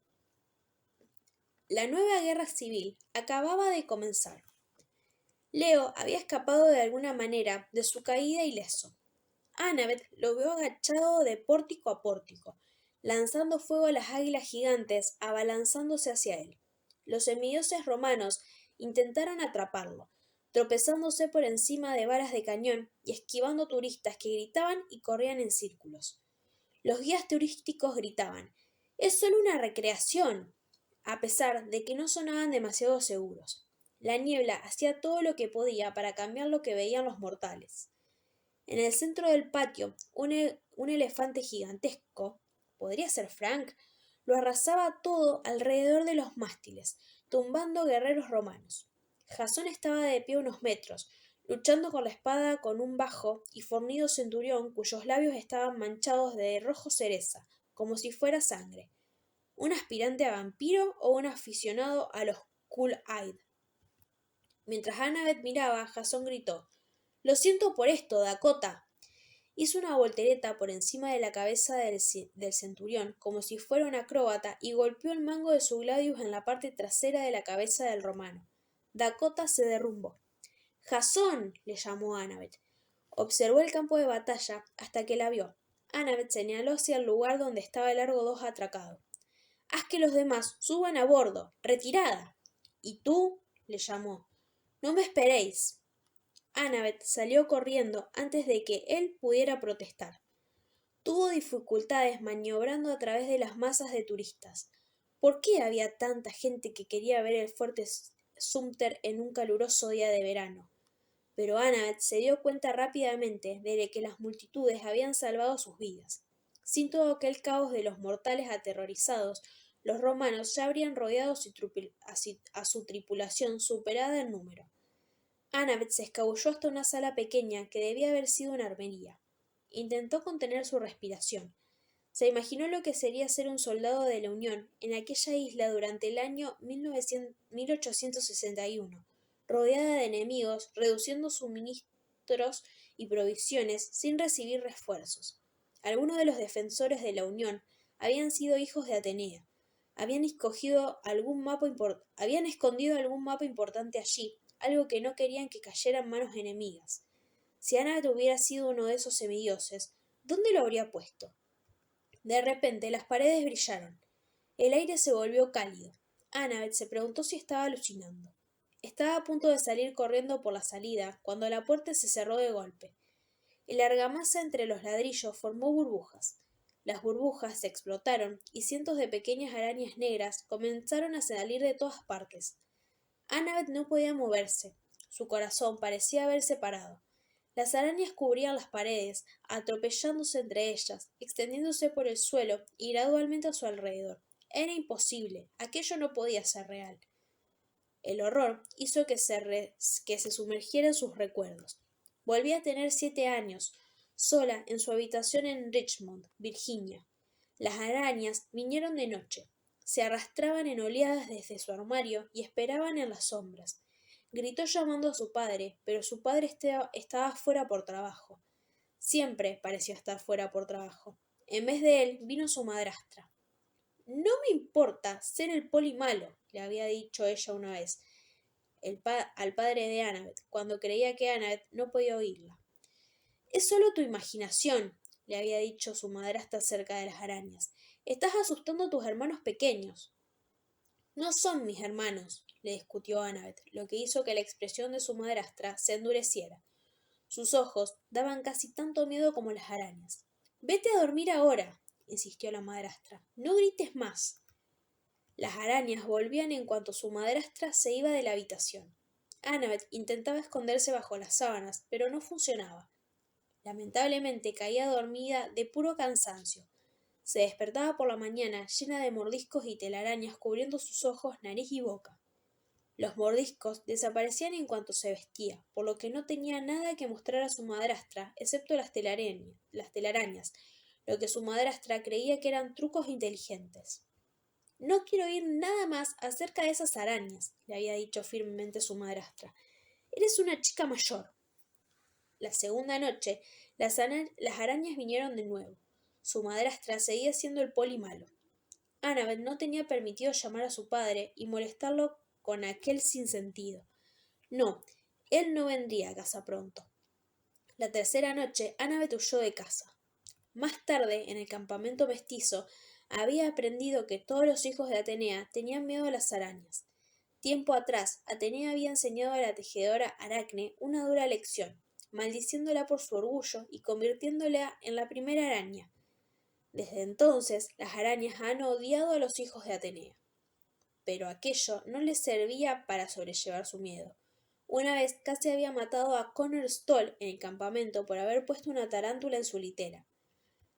La nueva guerra civil acababa de comenzar. Leo había escapado de alguna manera de su caída ileso. Annabeth lo vio agachado de pórtico a pórtico, lanzando fuego a las águilas gigantes, abalanzándose hacia él. Los semidioses romanos intentaron atraparlo, tropezándose por encima de varas de cañón y esquivando turistas que gritaban y corrían en círculos. Los guías turísticos gritaban: «¡Es solo una recreación!», a pesar de que no sonaban demasiado seguros. La niebla hacía todo lo que podía para cambiar lo que veían los mortales. En el centro del patio, un elefante gigantesco, podría ser Frank, lo arrasaba todo alrededor de los mástiles, tumbando guerreros romanos. Jasón estaba de pie a unos metros, luchando con la espada con un bajo y fornido centurión cuyos labios estaban manchados de rojo cereza, como si fuera sangre. ¿Un aspirante a vampiro o un aficionado a los Cool-Eyed? Mientras Annabeth miraba, Jasón gritó: «Lo siento por esto, Dakota». Hizo una voltereta por encima de la cabeza del centurión, como si fuera un acróbata, y golpeó el mango de su gladius en la parte trasera de la cabeza del romano. Dakota se derrumbó. «¡Jasón!», le llamó Annabeth. Observó el campo de batalla hasta que la vio. Annabeth señaló hacia el lugar donde estaba el Largo 2 atracado. «Haz que los demás suban a bordo. ¡Retirada!». «¿Y tú?», le llamó. «No me esperéis». Annabeth salió corriendo antes de que él pudiera protestar. Tuvo dificultades maniobrando a través de las masas de turistas. ¿Por qué había tanta gente que quería ver el fuerte Sumter en un caluroso día de verano? Pero Annabeth se dio cuenta rápidamente de que las multitudes habían salvado sus vidas. Sin todo aquel caos de los mortales aterrorizados, los romanos ya habrían rodeado a su tripulación superada en número. Annabeth se escabulló hasta una sala pequeña que debía haber sido una armería. Intentó contener su respiración. Se imaginó lo que sería ser un soldado de la Unión en aquella isla durante el año 1861, rodeada de enemigos, reduciendo suministros y provisiones sin recibir refuerzos. Algunos de los defensores de la Unión habían sido hijos de Atenea. Habían escondido algún mapa importante allí, algo que no querían que cayera en manos enemigas. Si Annabeth hubiera sido uno de esos semidioses, ¿dónde lo habría puesto? De repente las paredes brillaron. El aire se volvió cálido. Annabeth se preguntó si estaba alucinando. Estaba a punto de salir corriendo por la salida, cuando la puerta se cerró de golpe. El argamasa entre los ladrillos formó burbujas. Las burbujas se explotaron y cientos de pequeñas arañas negras comenzaron a salir de todas partes. Annabeth no podía moverse. Su corazón parecía haberse parado. Las arañas cubrían las paredes, atropellándose entre ellas, extendiéndose por el suelo y gradualmente a su alrededor. Era imposible. Aquello no podía ser real. El horror hizo que se sumergiera en sus recuerdos. Volvía a tener 7 años, sola en su habitación en Richmond, Virginia. Las arañas vinieron de noche. Se arrastraban en oleadas desde su armario y esperaban en las sombras. Gritó llamando a su padre, pero su padre estaba fuera por trabajo. Siempre pareció estar fuera por trabajo. En vez de él vino su madrastra. No me importa ser el poli malo, le había dicho ella una vez al padre de Annabeth, cuando creía que Annabeth no podía oírla. Es solo tu imaginación, le había dicho su madrastra acerca de las arañas. Estás asustando a tus hermanos pequeños. No son mis hermanos, le discutió Annabeth, lo que hizo que la expresión de su madrastra se endureciera. Sus ojos daban casi tanto miedo como las arañas. Vete a dormir ahora, insistió la madrastra. No grites más. Las arañas volvían en cuanto su madrastra se iba de la habitación. Annabeth intentaba esconderse bajo las sábanas, pero no funcionaba. Lamentablemente caía dormida de puro cansancio. Se despertaba por la mañana llena de mordiscos y telarañas cubriendo sus ojos, nariz y boca. Los mordiscos desaparecían en cuanto se vestía, por lo que no tenía nada que mostrar a su madrastra, excepto las telarañas, lo que su madrastra creía que eran trucos inteligentes. No quiero oír nada más acerca de esas arañas, le había dicho firmemente su madrastra. Eres una chica mayor. La segunda noche, las arañas vinieron de nuevo. Su madrastra seguía siendo el poli malo. Annabeth no tenía permitido llamar a su padre y molestarlo con aquel sinsentido. No, él no vendría a casa pronto. La tercera noche, Annabeth huyó de casa. Más tarde, en el campamento mestizo, había aprendido que todos los hijos de Atenea tenían miedo a las arañas. Tiempo atrás, Atenea había enseñado a la tejedora Aracne una dura lección, maldiciéndola por su orgullo y convirtiéndola en la primera araña. Desde entonces, las arañas han odiado a los hijos de Atenea. Pero aquello no les servía para sobrellevar su miedo. Una vez casi había matado a Connor Stoll en el campamento por haber puesto una tarántula en su litera.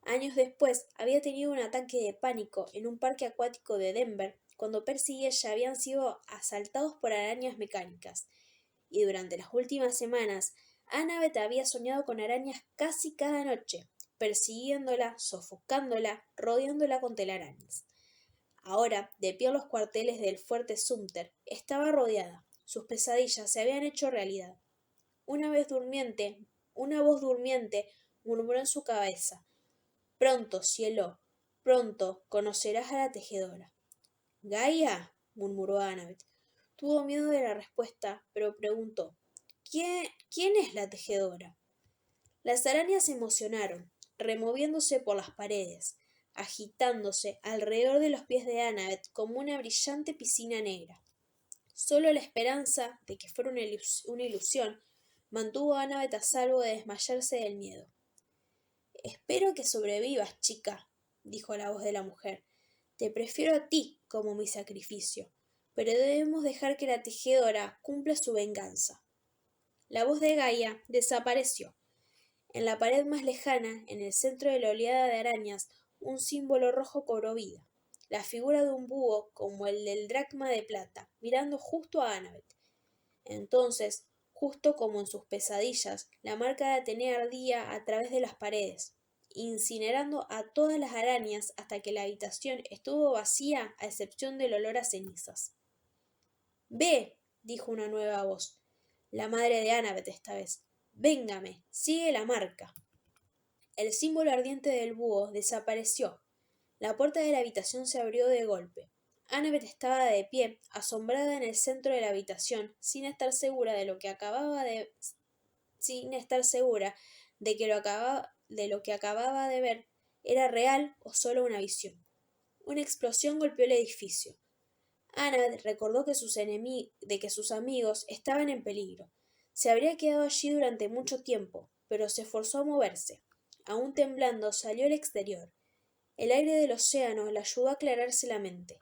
Años después, había tenido un ataque de pánico en un parque acuático de Denver cuando Percy y ella habían sido asaltados por arañas mecánicas. Y durante las últimas semanas, Annabeth había soñado con arañas casi cada noche, persiguiéndola, sofocándola, rodeándola con telarañas. Ahora, de pie en los cuarteles del fuerte Sumter, estaba rodeada. Sus pesadillas se habían hecho realidad. Una voz durmiente murmuró en su cabeza. Pronto, cielo, pronto conocerás a la tejedora. Gaia, murmuró Annabeth. Tuvo miedo de la respuesta, pero preguntó. ¿Quién es la tejedora? Las arañas se emocionaron, removiéndose por las paredes, agitándose alrededor de los pies de Annabeth como una brillante piscina negra. Solo la esperanza de que fuera una ilusión mantuvo a Annabeth a salvo de desmayarse del miedo. Espero que sobrevivas, chica, dijo la voz de la mujer. Te prefiero a ti como mi sacrificio, pero debemos dejar que la tejedora cumpla su venganza. La voz de Gaia desapareció. En la pared más lejana, en el centro de la oleada de arañas, un símbolo rojo cobró vida. La figura de un búho como el del dracma de plata, mirando justo a Annabeth. Entonces, justo como en sus pesadillas, la marca de Atenea ardía a través de las paredes, incinerando a todas las arañas hasta que la habitación estuvo vacía a excepción del olor a cenizas. Ve, dijo una nueva voz, la madre de Annabeth esta vez. Véngame, sigue la marca. El símbolo ardiente del búho desapareció. La puerta de la habitación se abrió de golpe. Annabeth estaba de pie, asombrada en el centro de la habitación, sin estar segura de que lo que acababa de ver era real o solo una visión. Una explosión golpeó el edificio. Annabeth recordó que que sus amigos estaban en peligro. Se habría quedado allí durante mucho tiempo, pero se forzó a moverse. Aún temblando, salió al exterior. El aire del océano le ayudó a aclararse la mente.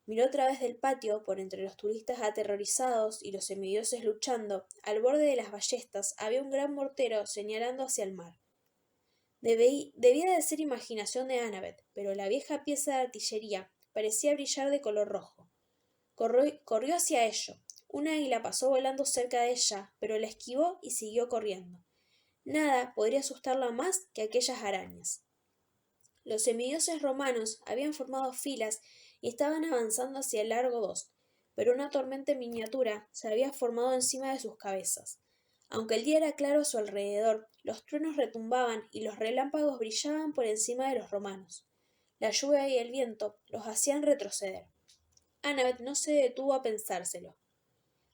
Miró a través del patio, por entre los turistas aterrorizados y los semidioses luchando. Al borde de las ballestas había un gran mortero señalando hacia el mar. Debía de ser imaginación de Annabeth, pero la vieja pieza de artillería parecía brillar de color rojo. Corrió hacia ello. Un águila pasó volando cerca de ella, pero la esquivó y siguió corriendo. Nada podría asustarla más que aquellas arañas. Los semidioses romanos habían formado filas y estaban avanzando hacia el largo 2, pero una tormenta en miniatura se había formado encima de sus cabezas. Aunque el día era claro a su alrededor, los truenos retumbaban y los relámpagos brillaban por encima de los romanos. La lluvia y el viento los hacían retroceder. Annabeth no se detuvo a pensárselo.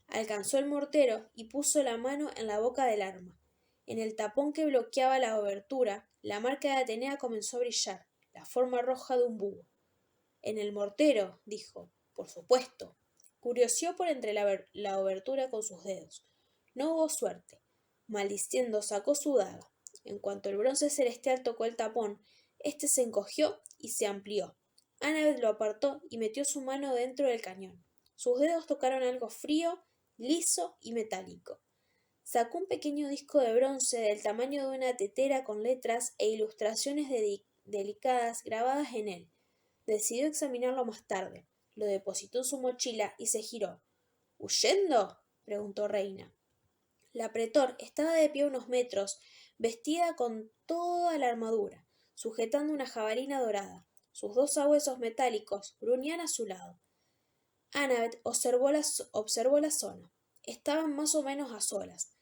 Alcanzó el mortero y puso la mano en la boca del arma. En el tapón que bloqueaba la obertura, la marca de Atenea comenzó a brillar, la forma roja de un búho. En el mortero, dijo. Por supuesto. Curioseó por entre la obertura con sus dedos. No hubo suerte. Maldiciendo, sacó su daga. En cuanto el bronce celestial tocó el tapón, éste se encogió y se amplió. Annabeth lo apartó y metió su mano dentro del cañón. Sus dedos tocaron algo frío, liso y metálico. Sacó un pequeño disco de bronce del tamaño de una tetera con letras e ilustraciones delicadas grabadas en él. Decidió examinarlo más tarde. Lo depositó en su mochila y se giró. ¿Huyendo? Preguntó Reina. La pretor estaba de pie a unos metros, vestida con toda la armadura, sujetando una jabalina dorada. Sus dos sabuesos metálicos gruñían a su lado. Annabeth observó la zona. Estaban más o menos a solas.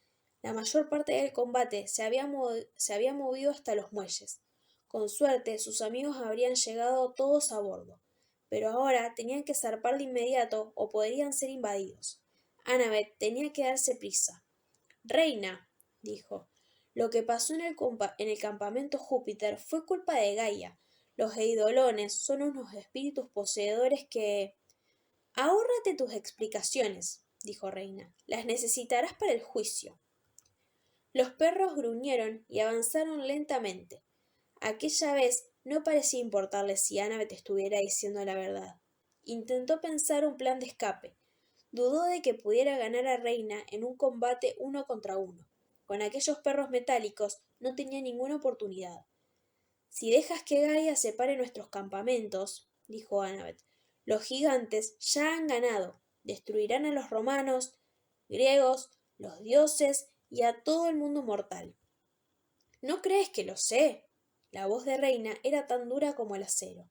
La mayor parte del combate se había movido hasta los muelles. Con suerte, sus amigos habrían llegado todos a bordo, pero ahora tenían que zarpar de inmediato o podrían ser invadidos. Annabeth tenía que darse prisa. Reina, dijo, lo que pasó en el campamento Júpiter fue culpa de Gaia. Los eidolones son unos espíritus poseedores que... Ahórrate tus explicaciones, dijo Reina. Las necesitarás para el juicio. Los perros gruñeron y avanzaron lentamente. Aquella vez no parecía importarle si Annabeth estuviera diciendo la verdad. Intentó pensar un plan de escape. Dudó de que pudiera ganar a Reina en un combate 1 contra 1. Con aquellos perros metálicos no tenía ninguna oportunidad. Si dejas que Gaia separe nuestros campamentos, dijo Annabeth, los gigantes ya han ganado. Destruirán a los romanos, griegos, los dioses y a todo el mundo mortal. ¿No crees que lo sé? La voz de Reina era tan dura como el acero.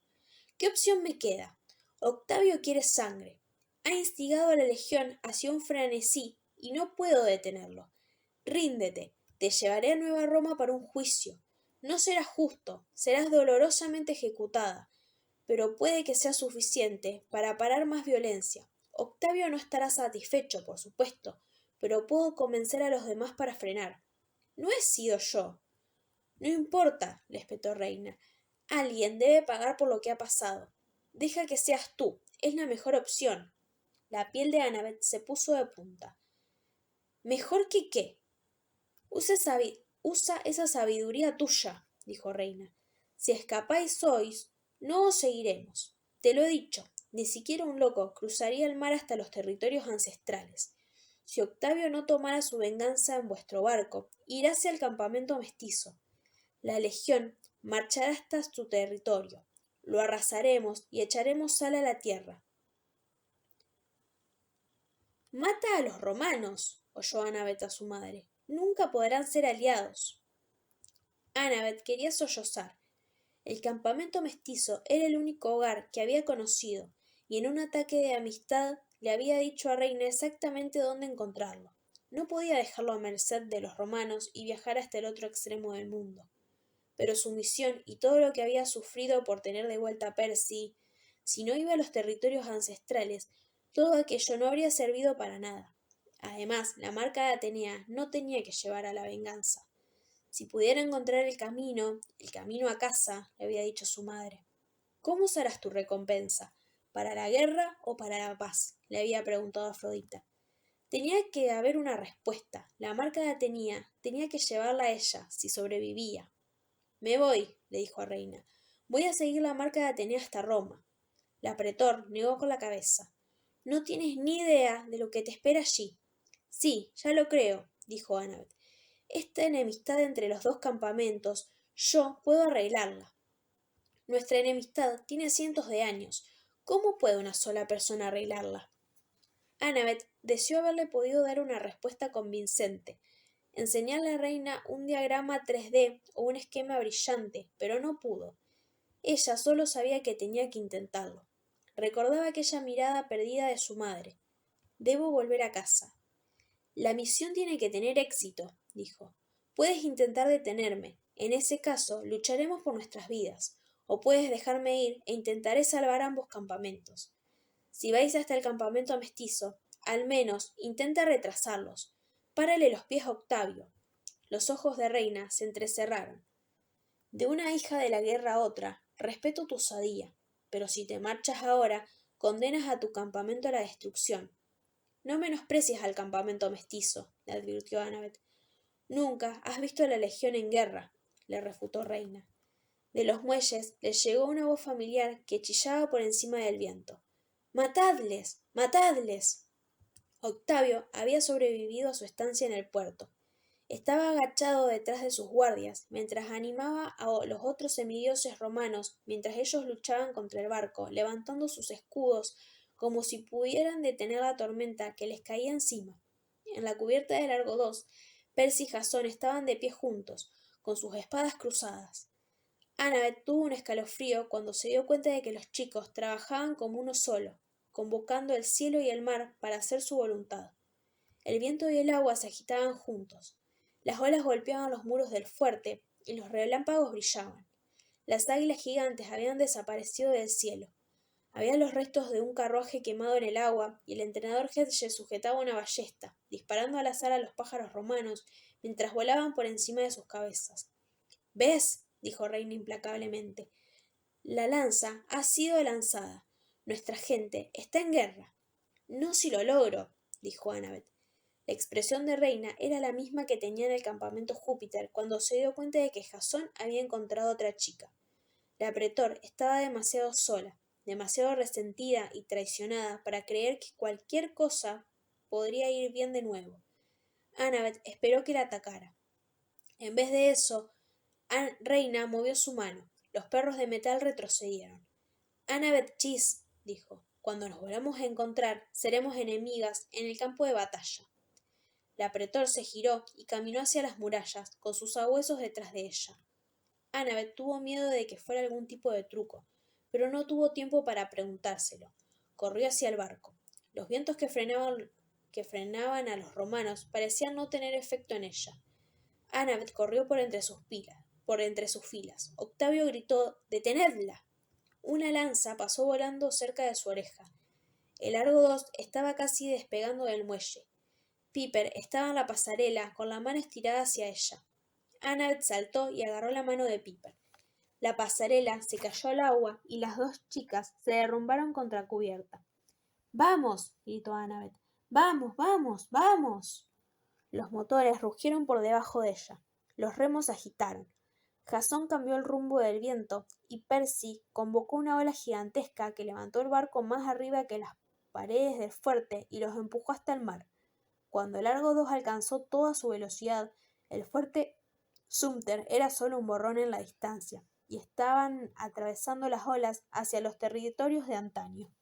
¿Qué opción me queda? Octavio quiere sangre. Ha instigado a la legión hacia un frenesí y no puedo detenerlo. Ríndete, te llevaré a Nueva Roma para un juicio. No serás justo, serás dolorosamente ejecutada, pero puede que sea suficiente para parar más violencia. Octavio no estará satisfecho, por supuesto, pero puedo convencer a los demás para frenar. No he sido yo. No importa, le espetó Reina. Alguien debe pagar por lo que ha pasado. Deja que seas tú, es la mejor opción. La piel de Annabeth se puso de punta. ¿Mejor que qué? Usa esa sabiduría tuya, dijo Reina. Si escapáis sois, no os seguiremos. Te lo he dicho, ni siquiera un loco cruzaría el mar hasta los territorios ancestrales. Si Octavio no tomara su venganza en vuestro barco, iráse al campamento mestizo. La legión marchará hasta su territorio. Lo arrasaremos y echaremos sal a la tierra. Mata a los romanos, oyó Annabeth a su madre. Nunca podrán ser aliados. Annabeth quería sollozar. El campamento mestizo era el único hogar que había conocido, y en un ataque de amistad le había dicho a Reina exactamente dónde encontrarlo. No podía dejarlo a merced de los romanos y viajar hasta el otro extremo del mundo. Pero su misión y todo lo que había sufrido por tener de vuelta a Percy, si no iba a los territorios ancestrales, todo aquello no habría servido para nada. Además, la marca de Atenea no tenía que llevar a la venganza. Si pudiera encontrar el camino a casa, le había dicho su madre. ¿Cómo usarás tu recompensa? ¿Para la guerra o para la paz? Le había preguntado Afrodita. Tenía que haber una respuesta. La marca de Atenea tenía que llevarla a ella, si sobrevivía. Me voy, le dijo a Reina. Voy a seguir la marca de Atenea hasta Roma. La pretor negó con la cabeza. No tienes ni idea de lo que te espera allí. Sí, ya lo creo, dijo Annabeth. Esta enemistad entre los dos campamentos, yo puedo arreglarla. Nuestra enemistad tiene cientos de años. ¿Cómo puede una sola persona arreglarla? Annabeth deseó haberle podido dar una respuesta convincente, enseñarle a Reina un diagrama 3D o un esquema brillante, pero no pudo. Ella solo sabía que tenía que intentarlo. Recordaba aquella mirada perdida de su madre. Debo volver a casa. La misión tiene que tener éxito, dijo. Puedes intentar detenerme. En ese caso, lucharemos por nuestras vidas. O puedes dejarme ir e intentaré salvar ambos campamentos. Si vais hasta el campamento mestizo, al menos intenta retrasarlos. Párale los pies a Octavio. Los ojos de Reina se entrecerraron. De una hija de la guerra a otra, respeto tu osadía, pero si te marchas ahora, condenas a tu campamento a la destrucción. No menosprecies al campamento mestizo, le advirtió Annabeth. Nunca has visto a la legión en guerra, le refutó Reina. De los muelles le llegó una voz familiar que chillaba por encima del viento. ¡Matadles! ¡Matadles! Octavio había sobrevivido a su estancia en el puerto. Estaba agachado detrás de sus guardias, mientras animaba a los otros semidioses romanos, mientras ellos luchaban contra el barco, levantando sus escudos como si pudieran detener la tormenta que les caía encima. En la cubierta del Largo 2, Percy y Jasón estaban de pie juntos, con sus espadas cruzadas. Annabeth tuvo un escalofrío cuando se dio cuenta de que los chicos trabajaban como uno solo, convocando el cielo y el mar para hacer su voluntad. El viento y el agua se agitaban juntos. Las olas golpeaban los muros del fuerte y los relámpagos brillaban. Las águilas gigantes habían desaparecido del cielo. Había los restos de un carruaje quemado en el agua y el entrenador Hedge sujetaba una ballesta, disparando al azar a los pájaros romanos mientras volaban por encima de sus cabezas. ¿Ves? Dijo Reina implacablemente. La lanza ha sido lanzada. Nuestra gente está en guerra. No si lo logro, dijo Annabeth. La expresión de Reina era la misma que tenía en el campamento Júpiter cuando se dio cuenta de que Jasón había encontrado otra chica. La pretor estaba demasiado sola, demasiado resentida y traicionada para creer que cualquier cosa podría ir bien de nuevo. Annabeth esperó que la atacara. En vez de eso, Reina movió su mano. Los perros de metal retrocedieron. Annabeth Chis, dijo, cuando nos volvamos a encontrar, seremos enemigas en el campo de batalla. La pretor se giró y caminó hacia las murallas, con sus sabuesos detrás de ella. Annabeth tuvo miedo de que fuera algún tipo de truco, pero no tuvo tiempo para preguntárselo. Corrió hacia el barco. Los vientos que frenaban a los romanos parecían no tener efecto en ella. Annabeth corrió por entre sus filas. Octavio gritó «¡Detenedla!». Una lanza pasó volando cerca de su oreja. El Largo 2 estaba casi despegando del muelle. Piper estaba en la pasarela con la mano estirada hacia ella. Annabeth saltó y agarró la mano de Piper. La pasarela se cayó al agua y las dos chicas se derrumbaron contra cubierta. «¡Vamos!», gritó Annabeth. «¡Vamos, vamos, vamos!». Los motores rugieron por debajo de ella. Los remos agitaron. Jasón cambió el rumbo del viento y Percy convocó una ola gigantesca que levantó el barco más arriba que las paredes del fuerte y los empujó hasta el mar. Cuando el Largo 2 alcanzó toda su velocidad, el fuerte Sumter era solo un borrón en la distancia, y estaban atravesando las olas hacia los territorios de antaño.